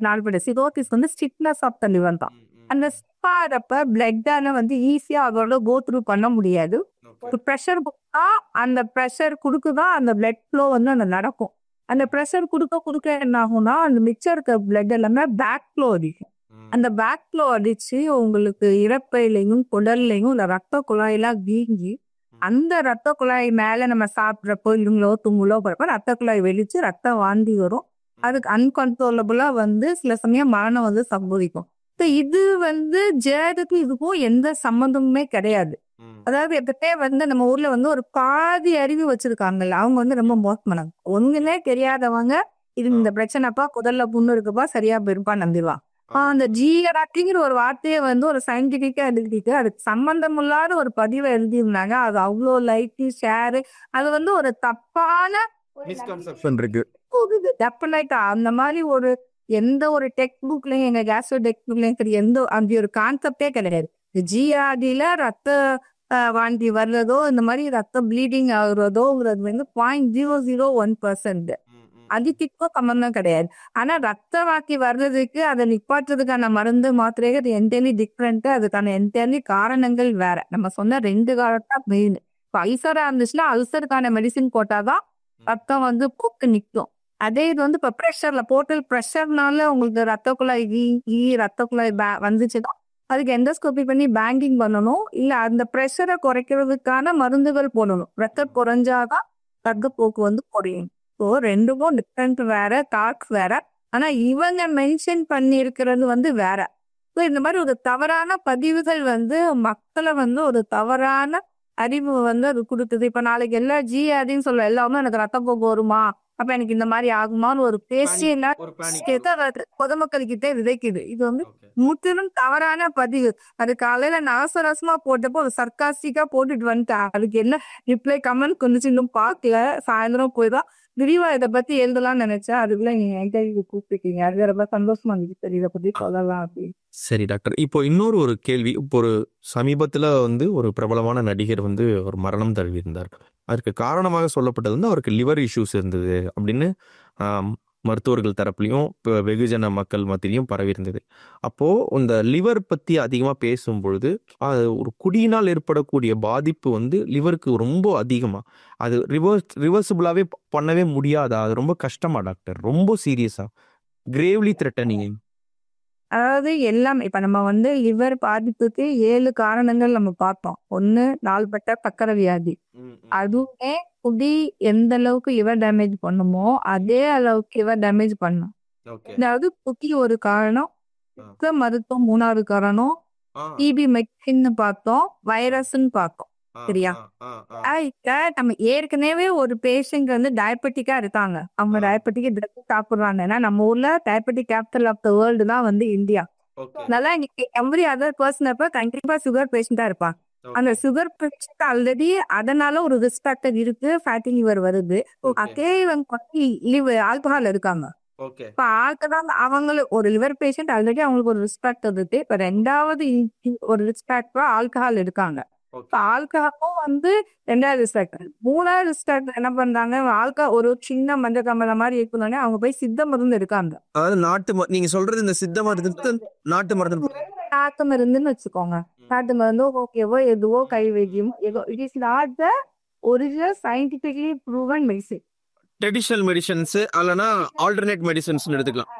நாள்பட சிரோசிஸ் வந்து ஸ்டிப்னஸ் ஆஃப் த லிவர் தான். அந்த ஸ்டிப் ஆகிறப்ப பிளட்டான வந்து ஈஸியா அதோட கோ த்ரூ பண்ண முடியாது. ஒரு ப்ரெஷர் கொடுத்தா அந்த ப்ரெஷர் கொடுக்குதான் அந்த பிளட் ஃப்ளோ வந்து அந்த நடக்கும். அந்த ப்ரெஷர் கொடுக்க என்ன ஆகும்னா அந்த மிச்சம் இருக்க பிளட் எல்லாமே பேக் ஃப்ளோ அடிக்கும். அந்த பேக் ஃப்ளோ அடிச்சு உங்களுக்கு இறப்பையிலையும் குடல்லையும் இந்த ரத்த குழாயெல்லாம் வீங்கி அந்த ரத்த குழாய் மேல நம்ம சாப்பிட்றப்போ இருங்களோ தும்முலோ போறப்ப ரத்த குழாய் வெளிச்சு ரத்தம் வாந்தி வரும். அதுக்கு அன்கன்ட்ரோலபிளா வந்து சில சமயம் மரணம் வந்து சம்பவிக்கும். இது வந்து ஜேர்டுக்கும் இதுக்கும் எந்த சம்மந்தமுமே கிடையாது. அதாவது எப்பவுமே வந்து நம்ம ஊர்ல வந்து ஒரு பாதி அறிவு வச்சிருக்காங்கல்ல, அவங்க வந்து ரொம்ப மோசமானவங்க. ஒண்ணுமே தெரியாதவங்க இது இந்த பிரச்சனைப்பா குடல்ல புண்ணு இருக்குப்பா சரியா போயிருப்பா நம்பிடுவான். அந்த ஜிஆர்டிங்கிற ஒரு வார்த்தையை வந்து ஒரு சயின்டிபிக்கா எழுதிட்டு அதுக்கு சம்பந்தம் இல்லாத ஒரு பதிவை எழுதியிருந்தாங்க. அது அவ்வளோ லைக்கு ஷேரு, அது வந்து ஒரு தப்பான மிஸ்கன்செப்ஷன் இருக்கு. டெஃபினட்டா அந்த மாதிரி ஒரு எந்த ஒரு டெக்ஸ்ட் புக்லயும் எங்க கேஸ்ட்ரோ டெக்ஸ்ட் புக்லயும் எந்த அந்த ஒரு கான்செப்டே கிடையாது. ஜிஆர்டில ரத்த வாந்தி வர்றதோ இந்த மாதிரி ரத்த ப்ளீடிங் ஆகுறதோங்கிறது வந்து 0.001%. அதுக்கும் சம்பந்தம் கிடையாது. ஆனா ரத்த வாக்கி வர்றதுக்கு அதை நிப்பாட்டுறதுக்கான மருந்து மாத்திரைகள் அது என்டையர்லி டிஃப்ரெண்ட். அதுக்கான என்டையர்லி காரணங்கள் வேற. நம்ம சொன்ன 2 காரணம் தான் மெயின். இப்போ அல்சரா இருந்துச்சுன்னா அல்சருக்கான மெடிசின் போட்டாதான் ரத்தம் வந்து போக்கு நிற்கும். அதே இது வந்து இப்போ ப்ரெஷர்ல போர்ட்டல் ப்ரெஷர்னால உங்களுக்கு ரத்த குழாய் ரத்த குழாய் வந்துச்சுன்னா அதுக்கு எண்டோஸ்கோபி பண்ணி பேங்கிங் பண்ணணும். இல்ல அந்த ப்ரெஷரை குறைக்கிறதுக்கான மருந்துகள் போடணும். ரத்தம் குறைஞ்சாதான் ரத்தப்போக்கு வந்து குறையும். ஸோ ரெண்டுக்கும் டிஃப்ரெண்ட் வேற, டாக்ஸ் வேற. ஆனா இவங்க மென்ஷன் பண்ணி இருக்கிறது வந்து வேற. ஸோ இந்த மாதிரி ஒரு தவறான பதிவுகள் வந்து மக்களை வந்து ஒரு தவறான அறிவு வந்து அது கொடுக்குது. இப்ப நாளைக்கு எல்லாம் ஜிஆதின்னு சொல்ல எல்லாமே எனக்கு ரத்தப்போக்கு வருமா, அப்ப எனக்கு இந்த மாதிரி ஆகுமான்னு ஒரு பேசிய பொதுமக்கள் விதைக்குது. இது வந்து முற்றிலும் தவறான பதிவு. அது காலையில அவசரமா போட்டப்போ ஒரு சர்க்காஸ்டிக்கா போட்டுட்டு வந்துட்டேன். அதுக்கு என்ன ரிப்ளை கமெண்ட் கொஞ்சம் இன்னும் பார்க்கல. சாயந்தரம் போய்தான் விரிவா இதை பத்தி எழுதலாம்னு நினைச்சேன். அதுக்குள்ள நீங்க இன்டர்வியூ கூப்பிட்டுருக்கீங்க. அது ரொம்ப சந்தோஷமா இருந்துச்சு. சரி, இதை பத்தி சொல்லலாம் அப்படின்னு. சரி டாக்டர், இப்போ இன்னொரு ஒரு கேள்வி. இப்போ ஒரு சமீபத்தில் வந்து ஒரு பிரபலமான நடிகர் வந்து ஒரு மரணம் தழுவியிருந்தார். அதற்கு காரணமாக சொல்லப்பட்டது வந்து அவருக்கு லிவர் இஷ்யூஸ் இருந்தது அப்படின்னு மருத்துவர்கள் தரப்புலையும் வெகுஜன மக்கள் மத்தியிலையும் பரவி இருந்தது. அப்போது இந்த லிவர் பற்றி அதிகமாக பேசும் பொழுது அது ஒரு குடியினால் ஏற்படக்கூடிய பாதிப்பு வந்து லிவருக்கு ரொம்ப அதிகமாக, அது ரிவர்சிபிளாகவே பண்ணவே முடியாதா? அது ரொம்ப கஷ்டமா டாக்டர்? ரொம்ப சீரியஸா, கிரேவ்லி த்ரெட்டனிங்? அதாவது எல்லாம் இப்ப நம்ம வந்து லிவர் பாதிப்புக்கு 7 காரணங்கள் நம்ம பார்த்தோம். 1 நாள்பட்ட சக்கரை வியாதி. அதுவுமே குடி எந்த அளவுக்கு லிவர் டேமேஜ் பண்ணுமோ அதே அளவுக்கு லிவர் டேமேஜ் பண்ணும். அதாவது குடி ஒரு காரணம், மருத்துவம் 3வது காரணம், டிபி மெடிசின் பார்த்தோம், வைரஸ்ன்னு பார்த்தோம். சரியா? நம்ம ஏற்கனவே ஒரு பேஷண்ட் வந்து டயபெட்டிக்கா இருக்காங்க. அவங்க டயபெட்டிக் ட்ரக் சாப்பிடுறாங்க. ஏன்னா நம்ம ஊர்ல diabetic capital of the world தான் வந்து இந்தியா. அதனால இன்னைக்கு எவ்ரி அதர் பர்சன் அப்ப கண்டிப்பா சுகர் பேஷண்டா இருப்பாங்க. அந்த சுகர் பேஷண்ட் ஆல்ரெடி அதனால ஒரு ரிஸ்க் ஃபேக்டர் இருக்கு, ஃபேட்டி லிவர் வருது. அதே இவங்க ஆல்கஹால் இருக்காங்க. இப்ப ஆல்கஹால் அவங்களுக்கு ஒரு லிவர் பேஷண்ட் ஆல்ரெடி அவங்களுக்கு ஒரு ரிஸ்க் ஃபேக்டர் இருக்கு. இப்ப 2வது ஒரு ரிஸ்க் ஃபேக்டரா ஆல்கஹால் இருக்காங்க. ஆல்கஹாலும் வந்து 2வது ரிஸ்க் ஃபேக்டர். 3வது ரிஸ்க் ஃபேக்டர் என்ன பண்றாங்க, ஆல்கஹால் ஒரு சின்ன மஞ்சள் கம்பள மாதிரி இருக்கணும்னே அவங்க போய் சித்த மருந்து எடுக்காங்க. அதாவது நீங்க சொல்றது இந்த சித்த மருந்து நாட்டு மருந்துன்னு வச்சுக்கோங்க. நாட்டு மருந்தோ ஓகேவோ எதுவோ கை வைத்தியம் ஏதோ it is not the original scientifically proven medicine. Traditional medicines அல்லனா ஆல்டர்னேட் மெடிசன்ஸ் எடுத்துக்கலாம்.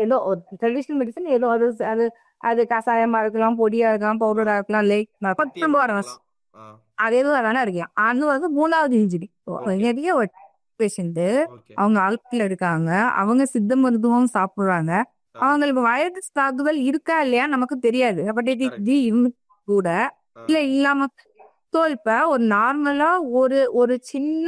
ஏதோ ஒரு ட்ரெடிஷனல் மெடிசன் ஏதோ அது அது கசாயமா இருக்கலாம், பொடியா இருக்கலாம், பவுடரா இருக்கலாம், அது எதுவும் தானே இருக்கலாம். அது வந்து 3வது இன்ஜுரி. நிறைய ஒரு பேஷண்ட் அவங்க ஆல்கஹால் எடுக்காங்க, அவங்க சித்த மருத்துவம் சாப்பிடுறாங்க, அவங்களுக்கு வைரஸ் தாக்குதல் இருக்கா இல்லையா நமக்கு தெரியாது. ஹெப்படைட்டிஸ் டி கூட இல்ல இல்லாம. இப்ப ஒரு நார்மலா ஒரு சின்ன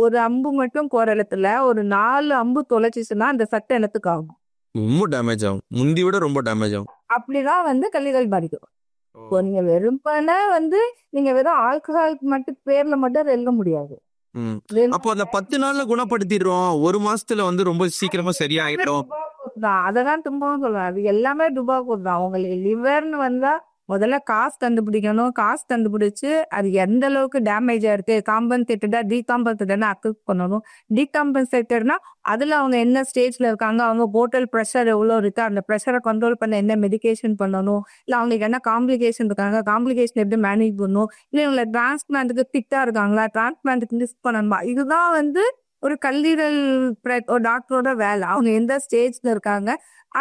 ஒரு அம்பு மட்டும் குரலத்துல ஒரு 4 அம்பு தொலைச்சிச்சுன்னா அந்த சட்டை என்னத்துக்கு ஆகும்? ரொம்ப டேமேஜ் ஆகும், முந்தி விட ரொம்ப டேமேஜ் ஆகும். அப்படிதான் வந்து கல்லீரல் பாதிக்கும். நீங்க வெறும்பான வந்து நீங்க வெறும் ஆல்கஹாலுக்கு மட்டும் பேர்ல மட்டும் எழுத முடியாது. அப்போ அந்த 10 நாள்ல குணப்படுத்திடுறோம், 1 மாசத்துல வந்து ரொம்ப சீக்கிரமா சரியாயிடும். அததான் துன்பம் சொல்லுவேன். அது எல்லாமே டுபாக்கூர் தான். உங்களுக்கு லிவர்னு வந்தா முதல்ல காசு கண்டுபிடிக்கணும். காசு கண்டுபிடிச்சு அது எந்த அளவுக்கு டேமேஜ் ஆயிருக்கு, காம்பன்சேட்டடா டீகாம்பன்சேட்டடா அக்சஸ் பண்ணணும். டீகாம்பன்சேட்டட்னா அதுல அவங்க என்ன ஸ்டேஜ்ல இருக்காங்க, அவங்க போர்ட்டல் ப்ரெஷர் எவ்வளவு இருக்கு, அந்த ப்ரெஷரை கண்ட்ரோல் பண்ண என்ன மெடிகேஷன் பண்ணணும், இல்ல அவங்களுக்கு என்ன காம்ப்ளிகேஷன் இருக்காங்க, காம்ப்ளிகேஷன் எப்படி மேனேஜ் பண்ணணும், இல்ல இவங்களை டிரான்ஸ்பிளான்ட்டுக்கு ஃபிட்டா இருக்காங்களா, டிரான்ஸ்பிளான்ட்டுக்கு லிஸ்ட் பண்ணணுமா. இதுதான் வந்து ஒரு கல்லீரல் ஒரு டாக்டரோட வேலை. அவங்க எந்த ஸ்டேஜ்ல இருக்காங்க.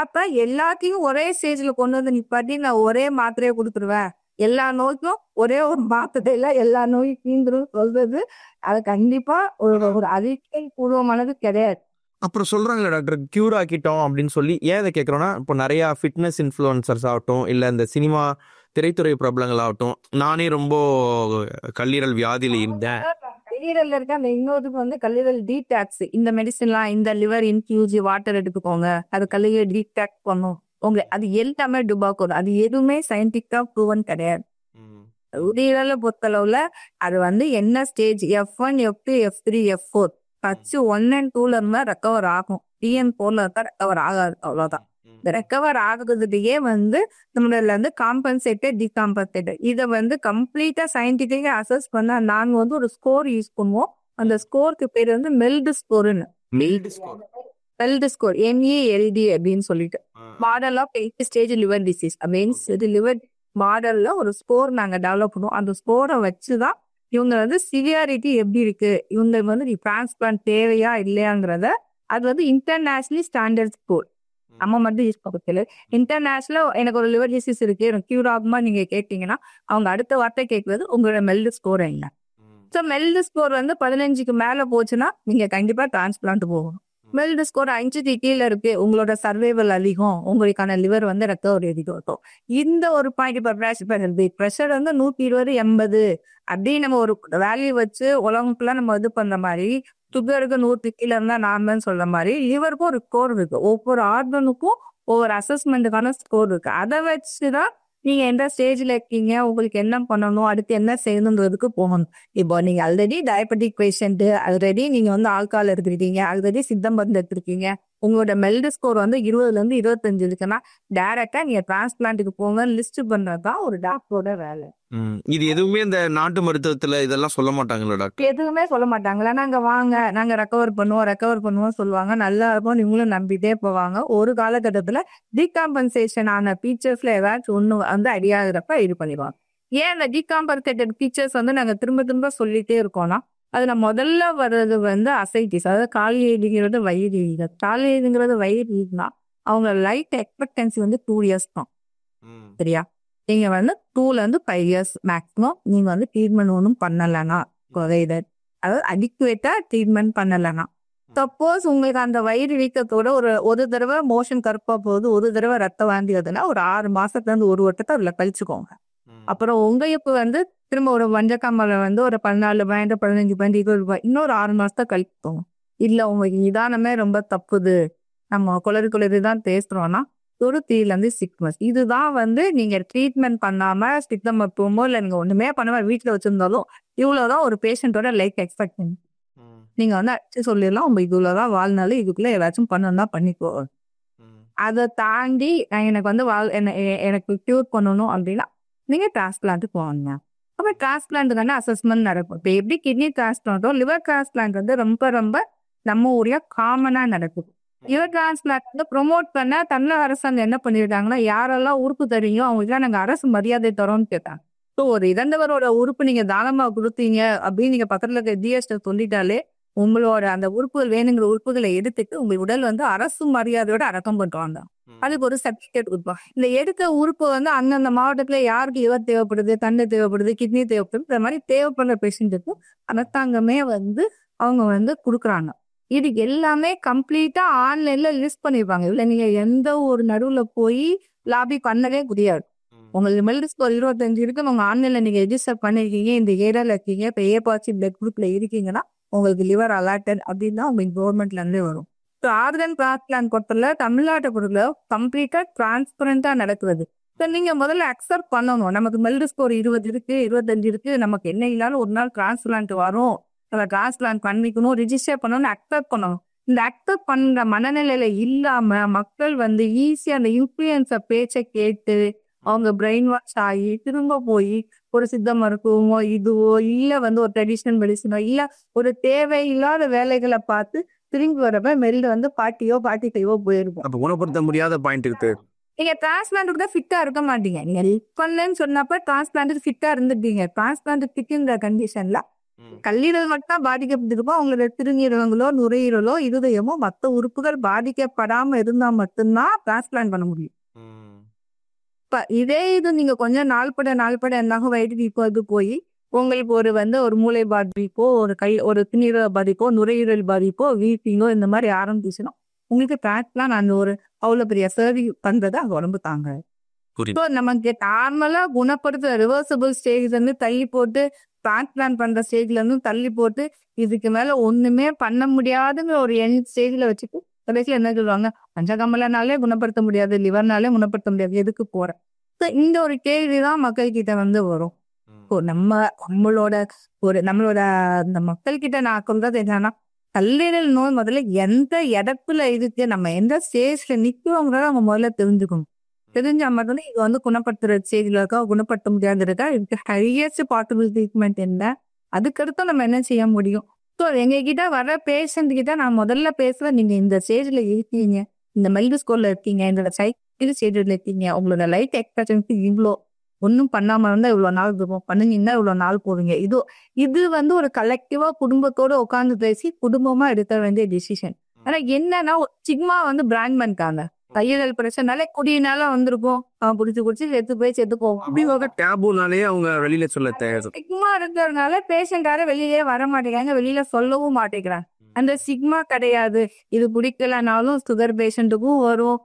அப்ப எல்லாத்தையும் ஒரே ஸ்டேஜ்ல கொண்டு வந்து நிப்பாட்டி நான் ஒரே மாத்திரையை கொடுத்துருவேன், எல்லா நோய்க்கும் ஒரே ஒரு மாத்திரையில எல்லா நோயும் தீந்துரும் சொல்றது அது கண்டிப்பா ஒரு அறிக்கை பூர்வமானது கிடையாது. அப்புறம் சொல்றாங்களே டாக்டர் கியூர் ஆக்கிட்டோம் அப்படின்னு சொல்லி. ஏன் இதை கேட்குறோன்னா, இப்போ நிறைய ஃபிட்னஸ் இன்ஃப்ளூயன்சர்ஸ் ஆகட்டும், இல்லை இந்த சினிமா திரைத்துறை பிரபலங்கள் ஆகட்டும், நானே ரொம்ப கல்லீரல் வியாதியில இருந்தேன், கல்லீரல்ல இருக்க அந்த இன்னொருக்கு வந்து கல்லீரல் டீடாக்ஸ், இந்த மெடிசின்லாம் இந்த லிவர் இன்ஃபியூஸ் வாட்டர் எடுத்துக்கோங்க, அது கல்லீரல் டீடாக்ஸ் பண்ணும் உங்களுக்கு. அது எல்லாமே டுபாக்கூர். அது எதுவுமே சயின்டிஃபிக்கா ப்ரூவன் கிடையாது. உயிரிழலை பொறுத்தளவுல அது வந்து என்ன stage F1, F2, F3, F4 first 1 and 2ல இருந்தா ரெக்கவர் ஆகும். TN4ல இருந்தா ரெக்கவர் ஆகாது. அவ்வளவுதான். இந்த ரெக்கவர் ஆகுறதுலயே வந்து நம்மள வந்து காம்பன்சேட்டட் டிகாம்பன்சேட்டட் இதை வந்து கம்ப்ளீட்டா சயின்டிபிக்கா அசஸ் பண்ண நாங்க வந்து ஒரு ஸ்கோர் யூஸ் பண்ணுவோம். அந்த ஸ்கோருக்கு பேர் வந்து மெல்டு ஸ்கோர்னு. Mild score. Meld score MELD அப்படின்னு சொல்லிட்டு model of 8 stage liver disease means இது லிவர் மாடல்ல ஒரு ஸ்கோர் நாங்க டெவலப் பண்ணுவோம். அந்த ஸ்கோரை வச்சுதான் இவங்க வந்து சிவியாரிட்டி எப்படி இருக்கு, இவங்க வந்து டிரான்ஸ்பிளான்ட் தேவையா இல்லையாங்கிறத அது வந்து இன்டர்நேஷனலி ஸ்டாண்டர்ட் ஸ்கோர். நம்ம மட்டும் யூஸ் பக்கத்துல இன்டர்நேஷனலா எனக்கு ஒரு லிவர் டிசீஸ் இருக்கு எனக்கு கியூர் ஆகுமா நீங்க கேட்டீங்கன்னா அவங்க அடுத்த வார்த்தை கேட்கறது உங்களோட மெல்டு ஸ்கோர் என்ன. ஸோ மெல்டு ஸ்கோர் வந்து 15க்கு மேல போச்சுன்னா நீங்க கண்டிப்பா டிரான்ஸ்பிளான்ட் போகணும். மெல்டு ஸ்கோர் 5க்கு கீழே இருக்கு உங்களோட சர்வைவல் அதிகம், உங்களுக்கான லிவர் வந்து ரெக்கவரி அதிகம். இந்த ஒரு பாயிண்ட் இப்போ ப்ரெஷர் வந்து 120/80 அப்படின்னு நம்ம ஒரு வேல்யூ வச்சு உலகத்துல நம்ம இது பண்ற மாதிரி சுகருக்கு 100 கீழே இருந்தா நார்மல்னு சொல்ற மாதிரி லிவருக்கும் ஒரு ஸ்கோர் இருக்கு. ஒவ்வொரு ஆர்கனுக்கும் ஒவ்வொரு அசஸ்மெண்ட்டுக்கான ஸ்கோர் இருக்கு. அதை வச்சுதான் நீங்க எந்த ஸ்டேஜ்ல இருக்கீங்க, உங்களுக்கு என்ன பண்ணணும், அடுத்து என்ன செய்யணுன்றதுக்கு போகணும். இப்போ நீங்க ஆல்ரெடி டயபெட்டிக் பேஷண்ட், ஆல்ரெடி நீங்க வந்து ஆல்கஹால் எடுத்துக்கிட்டீங்க, ஆல்ரெடி சித்த மருந்து எடுத்துருக்கீங்க, உங்களோட மெல்டு ஸ்கோர் வந்து 20ல இருந்து 25 இருக்குன்னா டைரக்டா நீங்க டிரான்ஸ்பிளான்ட்டுக்கு போங்க லிஸ்ட் பண்றதுதான் ஒரு டாக்டரோட வேலை. இது எதுவுமே இந்த நாட்டு மருத்துவத்துல இதெல்லாம் சொல்ல மாட்டாங்களா டாக்டர்? எதுவுமே சொல்ல மாட்டாங்களா, நாங்க வாங்க நாங்க ரெக்கவர் பண்ணுவோம் சொல்லுவாங்க. நல்லா இருக்கும் நீங்களும் நம்பிட்டே போவாங்க. ஒரு காலகட்டத்துல டீகாம்பன்சேஷன் ஆன ஃபீச்சர்ஸ்ல ஏதாச்சும் ஒண்ணு வந்து அடியாகிறப்ப இது பண்ணிடுவாங்க. ஏன் அந்த டீகாம்பன்சேட்டட் ஃபீச்சர்ஸ் வந்து நாங்க திரும்ப திரும்ப சொல்லிட்டே இருக்கோம்னா அதுல முதல்ல வர்றது வந்து அசைட்டிஸ், அதாவது காலியேடுங்கிறது வயிறு. காலியேடுங்கிறது வயிறுனா அவங்க லைஃப் எக்ஸ்பெக்டன்சி வந்து 2 years தான். சரியா, நீங்க வந்து 2ல இருந்து 5 years மேக்ஸிமம் நீங்க வந்து ட்ரீட்மெண்ட் ஒன்றும் பண்ணலைன்னா குறையுது, அதாவது அடிக்குவேட்டா ட்ரீட்மெண்ட் பண்ணலைன்னா. சப்போஸ் உங்களுக்கு அந்த வயிறு வீக்கத்தோட ஒரு தடவை மோஷன் கருப்பா போகுது, ஒரு தடவை ரத்தம் வாந்தியதுன்னா ஒரு 6 மாசத்துல இருந்து 1 வருஷத்தை அதுல கழிச்சுக்கோங்க. அப்புறம் உங்களுக்கு வந்து திரும்ப ஒரு வஞ்சக்காமல வந்து ஒரு 14 பாயிண்ட் 15 பாயிண்ட் 20 ரூபாய் இன்னொரு 6 மாசத்தை கழிச்சுக்கோங்க. இல்ல உங்களுக்கு நிதானமே ரொம்ப தப்புது, நம்ம குளறி தான் பேசுறோம்னா ஒரு 3-6 months. இதுதான் வந்து நீங்க ட்ரீட்மெண்ட் பண்ணாம சித்த மருத்துவமோ இல்ல நீங்க ஒண்ணுமே பண்ணாம வீட்டுல வச்சிருந்தாலும் இவ்வளவுதான் ஒரு பேஷண்டோட லைஃப் எக்ஸ்பெக்ட் பண்ணி நீங்க வந்து அடிச்சு சொல்லிடலாம் உங்க இவ்வளவுதான் வாழ்நாள், இதுக்குள்ள ஏதாச்சும் பண்ணணும்னா பண்ணிக்கோ. அதை தாண்டி எனக்கு வந்து எனக்கு கியூர் பண்ணணும் அப்படின்னா நீங்க டிரான்ஸ்பிளான்ட் போவாங்க. அப்ப டிரான்ஸ்பிளான்ட்டுக்கான அசஸ்மெண்ட் நடக்கும். இப்போ எப்படி கிட்னி டிரான்ஸ்பிளான்ட்டோ லிவர் டிரான்ஸ்பிளான்ட் வந்து ரொம்ப ரொம்ப நம்ம ஊரியா காமனா நடக்குது. லிவர் டிரான்ஸ்பிளான்ட் வந்து ப்ரொமோட் பண்ண தமிழக அரசாங்கம் என்ன பண்ணிருக்காங்கன்னா யாரெல்லாம் உறுப்பு தரீங்களோ அவங்களுக்குலாம் நாங்க அரசு மரியாதை தரோம்னு கேட்டாங்க. ஸோ ஒரு இறந்தவரோட உறுப்பு நீங்க தானமா கொடுத்தீங்க அப்படின்னு நீங்க பக்கத்துல இருக்க ஜிஎஸ்டி சொல்லிட்டாலே உங்களோட அந்த உறுப்புகள் வேணுங்கிற உறுப்புகளை எடுத்துட்டு உங்க உடல் வந்து அரசு மரியாதையோட அடக்கம் பண்ணுவாங்க. அதுக்கு ஒரு சர்டிபிகேட் கொடுப்பாங்க. இந்த எடுத்த உறுப்பு வந்து அந்தந்த மாவட்டத்துல யாருக்கு லிவர் தேவைப்படுது, கண்ணு தேவைப்படுது, கிட்னி தேவைப்படுது, இந்த மாதிரி தேவைப்படுற பேஷண்ட்டுக்கும் அரசாங்கமே வந்து அவங்க வந்து கொடுக்குறாங்க. இது எல்லாமே கம்ப்ளீட்டா ஆன்லைன்ல லிஸ்ட் பண்ணிருப்பாங்க. இல்ல நீங்க எந்த ஒரு நடுவுல போய் லாபி பண்ணவே முடியாது. உங்களுக்கு மெல்டு ஸ்கோர் 25 இருக்கு, உங்க ஆன்லைன்ல நீங்க ரெஜிஸ்டர் பண்ணிருக்கீங்க, இந்த ஏரியால இருக்கீங்க, இப்ப ஏ பாசிட்டிவ் பிளட் குரூப்ல இருக்கீங்கன்னா உங்களுக்கு லிவர் அலாட்டட் அப்படின்னா உங்களுக்கு கவர்மெண்ட்ல இருந்தே வரும். ஸோ ஆர்கன் டிரான்ஸ்பிளான்ட் பொறுத்தல தமிழ்நாட்டை பொறுத்தல கம்ப்ளீட்டா டிரான்ஸ்பரண்டா நடக்குது. ஸோ நீங்க முதல்ல அக்செப்ட் பண்ணணும், நமக்கு மெல்டு ஸ்கோர் 20 இருக்கு 25 இருக்கு, நமக்கு என்ன இல்லாலும் ஒரு நாள் டிரான்ஸ்பிளான்ட் வரும், நம்ம டிரான்ஸ்பிளான்ட் பண்ணிக்கணும், ரிஜிஸ்டர் பண்ணணும்னு அக்செப்ட் பண்ணணும். இந்த அக்செப்ட் பண்ற மனநிலையில இல்லாம மக்கள் வந்து ஈஸியா அந்த இன்ஃபுளுன்ஸ பேச்சை கேட்டு அவங்க பிரெயின் வாஷ் ஆகி திரும்ப போய் ஒரு சித்த மருத்துவமோ இதுவோ இல்ல வந்து ஒரு ட்ரெடிஷனல் மெடிசனோ இல்ல ஒரு தேவையில்லாத வேலைகளை பார்த்து திரும்பி வரப்ப மெல்டு வந்து பாட்டி கைவோ போயிருக்கும். அப்ப குணப்படுத்த முடியாத பாயிண்ட் இருக்கு. நீங்க டிரான்ஸ்பிளான்ட் தான் ஃபிட்டா இருக்க மாட்டீங்க. நீங்க ஹெல்ப் பண்ணலன்னு சொன்னப்ப டிரான்ஸ்பிளான்ட் ஃபிட்டா இருந்துட்டீங்க. டிரான்ஸ்பிளான்ட் ஃபிட்ங்கிற கண்டிஷன்ல கல்லீரல் மட்டும் தான் பாதிக்கப்பட்டிருப்போம். அவங்களோட திருநீரகங்களோ நுரையீரலோ இருதயமோ மற்ற உறுப்புகள் பாதிக்கப்படாம இருந்தா மட்டும்தான் டிரான்ஸ்பிளான்ட் பண்ண முடியும். இப்ப இதே இது நீங்க கொஞ்சம் நாள்பட என்னாகும் வயிற்றுக்கு இப்போ இது போய் உங்களுக்கு ஒரு மூளை பாதிப்போ ஒரு திருநீரக பாதிப்போ நுரையீரல் பாதிப்போ வீட்டிங்கோ இந்த மாதிரி ஆரம்பிச்சுன்னா உங்களுக்கு டிரான்ஸ்பிளான்ட் அந்த ஒரு அவ்வளவு பெரிய சர்வி பண்றது அது உடம்பு தாங்க. இப்போ நமக்கு நார்மலா குணப்படுத்த ரிவர்சபிள் ஸ்டேஜ்ல இருந்து தள்ளி போட்டு டிரான்ஸ்பிளான்ட் பண்ற ஸ்டேஜ்ல இருந்து தள்ளி போட்டு இதுக்கு மேல ஒண்ணுமே பண்ண முடியாதுங்கிற ஒரு ஸ்டேஜ்ல வச்சுட்டு கடைசியில் என்ன சொல்லுவாங்க, பஞ்சகமலனாலே குணப்படுத்த முடியாது, லிவர்னாலே குணப்படுத்த முடியாது, எதுக்கு போற. இந்த ஒரு கேள்விதான் மக்கள் கிட்ட வந்து வரும். நம்மளோட இந்த மக்கள் கிட்ட நான் சொல்றது என்னன்னா கல்லீரல் நோய் முதல்ல எந்த இடத்துல இருக்கு, நம்ம எந்த ஸ்டேஜ்ல நிக்கிறோங்கிறத அவங்க முதல்ல தெரிஞ்சுக்கணும். தெரிஞ்சா மட்டும் இது வந்து குணப்படுத்துற ஸ்டேஜ்ல இருக்கா, குணப்படுத்த முடியாது இருக்கா, இதுக்கு ஹையஸ்ட் பாசிபிள் ட்ரீட்மெண்ட் என்ன, அதுக்கடுத்து நம்ம என்ன செய்ய முடியும். எங்ககிட்ட வர பேஷண்ட் கிட்ட நான் முதல்ல பேசுவேன், நீங்க இந்த ஸ்டேஜ்ல இருக்கீங்க, இந்த மைல்டு ஸ்கோர்ல இருக்கீங்க, இந்த சைக்கிள் ஸ்டேஜ்ல இருக்கீங்க, உங்களோட லைஃப் எக்ஸ்பெக்டன்சி இவ்வளோ, ஒன்றும் பண்ணாம இருந்தா இவ்வளவு நாள் இருக்கும், பண்ணுங்கன்னா இவ்வளவு நாள் போவீங்க. இது வந்து ஒரு கலெக்டிவா குடும்பத்தோட உட்கார்ந்து பேசி குடும்பமா எடுக்க வேண்டிய டிசிஷன். ஆனா என்னன்னா சிக்மா வந்து பிராண்ட் பண்ணிட்டாங்க. கையெழுத்து பிரச்சனைனாலே குடியினால வந்திருக்கும், குடிச்சு செத்து போகும். அப்படி டேபுனாலே அவங்க வெளியில சொல்ல தேவை. சிக்மா இருக்கிறதுனால பேஷண்டார வெளியிலே வர மாட்டேங்கிறாங்க, வெளியில சொல்லவும் மாட்டேங்கிறாங்க. அந்த சிக்மா கிடையாது. இது பிடிக்கலனாலும் சுகர் பேஷண்ட்டுக்கும் வரும்,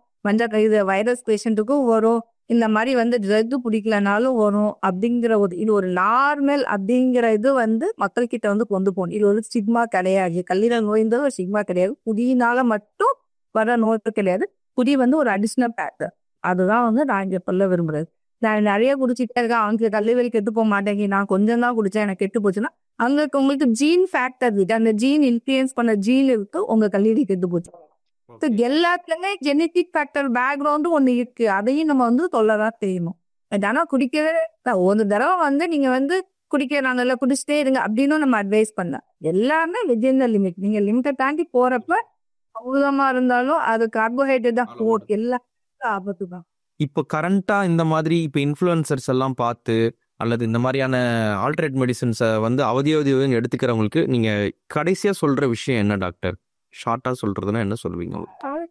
இது வைரஸ் பேஷண்ட்டுக்கும் வரும், இந்த மாதிரி வந்து ட்ரக் பிடிக்கலனாலும் வரும் அப்படிங்கிற இது ஒரு நார்மல் அப்படிங்கிற இது வந்து மக்கள் கிட்ட வந்து கொண்டு போகணும். இது ஒரு ஸ்டிக்மா கிடையாது. கல்லீரல் நோய்ன்றது ஒரு ஸ்டிக்மா கிடையாது. குடியினால மட்டும் வர நோய் கிடையாது. குடி வந்து ஒரு அடிஷனல் ஃபேக்டர். அதுதான் வந்து நான் இங்க சொல்ல விரும்புறது. நான் நிறைய குடிச்சிட்டே இருக்கேன், அவங்க கல்லீரல் கெட்டு போக மாட்டேங்க, நான் கொஞ்சம் தான் குடிச்சேன் எனக்கு கெட்டு போச்சுன்னா அங்க உங்களுக்கு ஜீன் ஃபேக்டர் இருக்கு, அந்த ஜீன் இன்ஃபுளுயன்ஸ் பண்ண ஜீன் இருக்கு, உங்க கல்லீரல் கெட்டு போச்சு. எல்லாத்துலயுமே ஜெனட்டிக் ஃபேக்டர் பேக்ரவுண்டும் ஒண்ணு இருக்கு, அதையும் நம்ம வந்து சொல்லதான் செய்யணும். ஆனா குடிக்கவே ஒரு தடவை வந்து நீங்க வந்து குடிக்கிறாங்கல்ல, குடிச்சிட்டே இருங்க அப்படின்னு நம்ம அட்வைஸ் பண்ண. எல்லாமே வித்தின் த லிமிட். நீங்க லிமிட்டை தாண்டி போறப்ப அமுதமா இருந்தாலும் அது கார்போஹைட்ரேட் தான் போட், எல்லா ஆபத்து தான். இப்போ கரண்டா இந்த மாதிரி இப்போ இன்ஃப்ளூயன்சர்ஸ் எல்லாம் பார்த்து அல்லது இந்த மாதிரியான ஆல்டர்னேட் மெடிசன்ஸை வந்து அவதியும் எடுத்துக்கிறவங்களுக்கு நீங்க கடைசியா சொல்ற விஷயம் என்ன டாக்டர்? ஷார்ட்டா சொல்றதுன்னா என்ன சொல்லுவீங்க?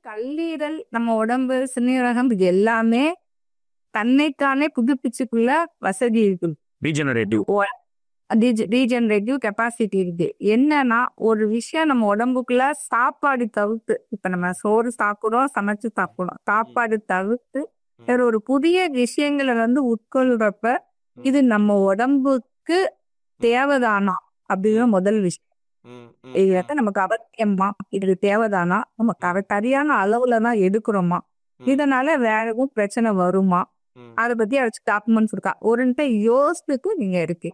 கல்லீரல், நம்ம உடம்பு, சிறுநீரகம், இது எல்லாமே தன்னைத்தானே புதுப்பிச்சுக்குள்ள வசதி இருக்கு. ரீஜெனரேட்டிவ் கெப்பாசிட்டி இருக்கு. என்னன்னா ஒரு விஷயம் நம்ம உடம்புக்குள்ள சாப்பாடு தவிர்த்து, இப்ப நம்ம சோறு சாப்பிடுறோம், சமைச்சு சாப்பிடுறோம், சாப்பாடு தவிர்த்து வேற ஒரு புதிய விஷயங்களை வந்து உட்கொள்றப்ப இது நம்ம உடம்புக்கு தேவைதானா அப்படின்னு முதல் விஷயம். இது நமக்கு அவசியமா, இது தேவைதானா, நம்ம சரியான அளவுலதான் எடுக்கிறோமா, இதனால வேற எதுவும் பிரச்சனை வருமா, அதை பத்தி வச்சு டாக்குமெண்ட்ஸ் இருக்கா ஒரு யோசிச்சுட்டு நீங்க இருக்கு.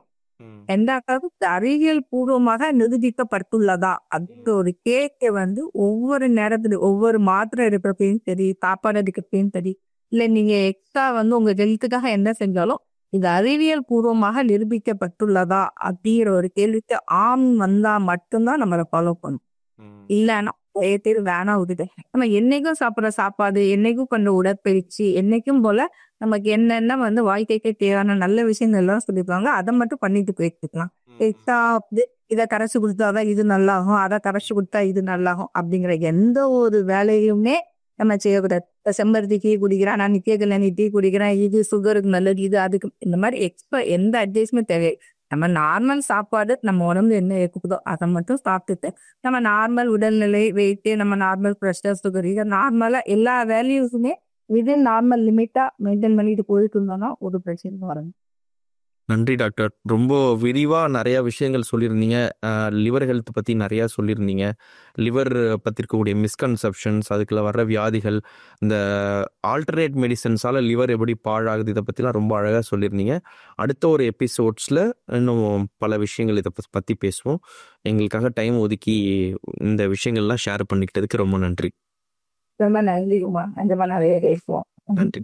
ரெண்டாவது அறிவியல் பூர்வமாக நிரூபிக்கப்பட்டுள்ளதா அப்படின்ற ஒரு கேட்க வந்து ஒவ்வொரு நேரத்துல ஒவ்வொரு மாத்திரை எடுக்கிறப்பையும் சரி, சாப்பாடு எடுக்கிறப்பையும் சரி, இல்ல நீங்க எக்ஸ்ட்ரா வந்து உங்க ஹெல்த்துக்காக என்ன செஞ்சாலும் இது அறிவியல் பூர்வமாக நிரூபிக்கப்பட்டுள்ளதா அப்படிங்கிற ஒரு கேள்விக்கு ஆம் வந்தா மட்டும்தான் நம்ம அதை ஃபாலோ பண்ணும். இல்லைன்னா வேணா விடுது. நம்ம என்னைக்கும் சாப்பிட்ற சாப்பாடு, என்னைக்கும் பண்ண உடற்பயிற்சி, என்னைக்கும் போல நமக்கு என்னென்ன வந்து வாழ்க்கைக்கு தேவையான நல்ல விஷயங்கள் எல்லாம் சொல்லிருக்காங்க, அதை மட்டும் பண்ணிட்டு போயிட்டு இருக்கலாம். இதை கரைச்சு கொடுத்தாதான் இது நல்லாகும், அதை கரைச்சு கொடுத்தா இது நல்லாகும் அப்படிங்கிற எந்த ஒரு வேலையுமே நம்ம செய்யக்கூடாது. செம்பருத்தி டீ குடிக்கிறேன், நான் நிக்கல டீ குடிக்கிறேன், இது சுகருக்கு நல்லது, இது அதுக்கு, இந்த மாதிரி எந்த அட்வைஸுமே தேவை. நம்ம நார்மல் சாப்பாடு நம்ம உடம்புல என்ன இருக்குதோ அதை மட்டும் சாப்பிட்டுட்டு நம்ம நார்மல் உடல்நிலை, வெயிட்டு, நம்ம நார்மல் ப்ரெஷர், சுகர், இது நார்மலா எல்லா வேல்யூஸுமே விதின் நார்மல் லிமிட்டா மெயின்டைன் பண்ணிட்டு போயிட்டு இருந்தோம்னா ஒரு பிரச்சனையும் வரணும். நன்றி டாக்டர். ரொம்ப விரிவாக நிறைய விஷயங்கள் சொல்லியிருந்தீங்க. லிவர் ஹெல்த் பற்றி நிறையா சொல்லியிருந்தீங்க. லிவர் பற்றி இருக்கக்கூடிய மிஸ்கன்செப்ஷன்ஸ், அதுக்குள்ள வர்ற வியாதிகள், இந்த ஆல்டர்னேட் மெடிசன்ஸால் லிவர் எப்படி பாழாகுது, இதை பற்றிலாம் ரொம்ப அழகாக சொல்லியிருந்தீங்க. அடுத்த ஒரு எபிசோட்ஸில் இன்னும் பல விஷயங்கள் இதை பற்றி பேசுவோம். எங்களுக்காக டைம் ஒதுக்கி இந்த விஷயங்கள்லாம் ஷேர் பண்ணிக்கிட்டதுக்கு ரொம்ப நன்றி. ரொம்ப நன்றி. நிறைய பேசுவோம். நன்றி.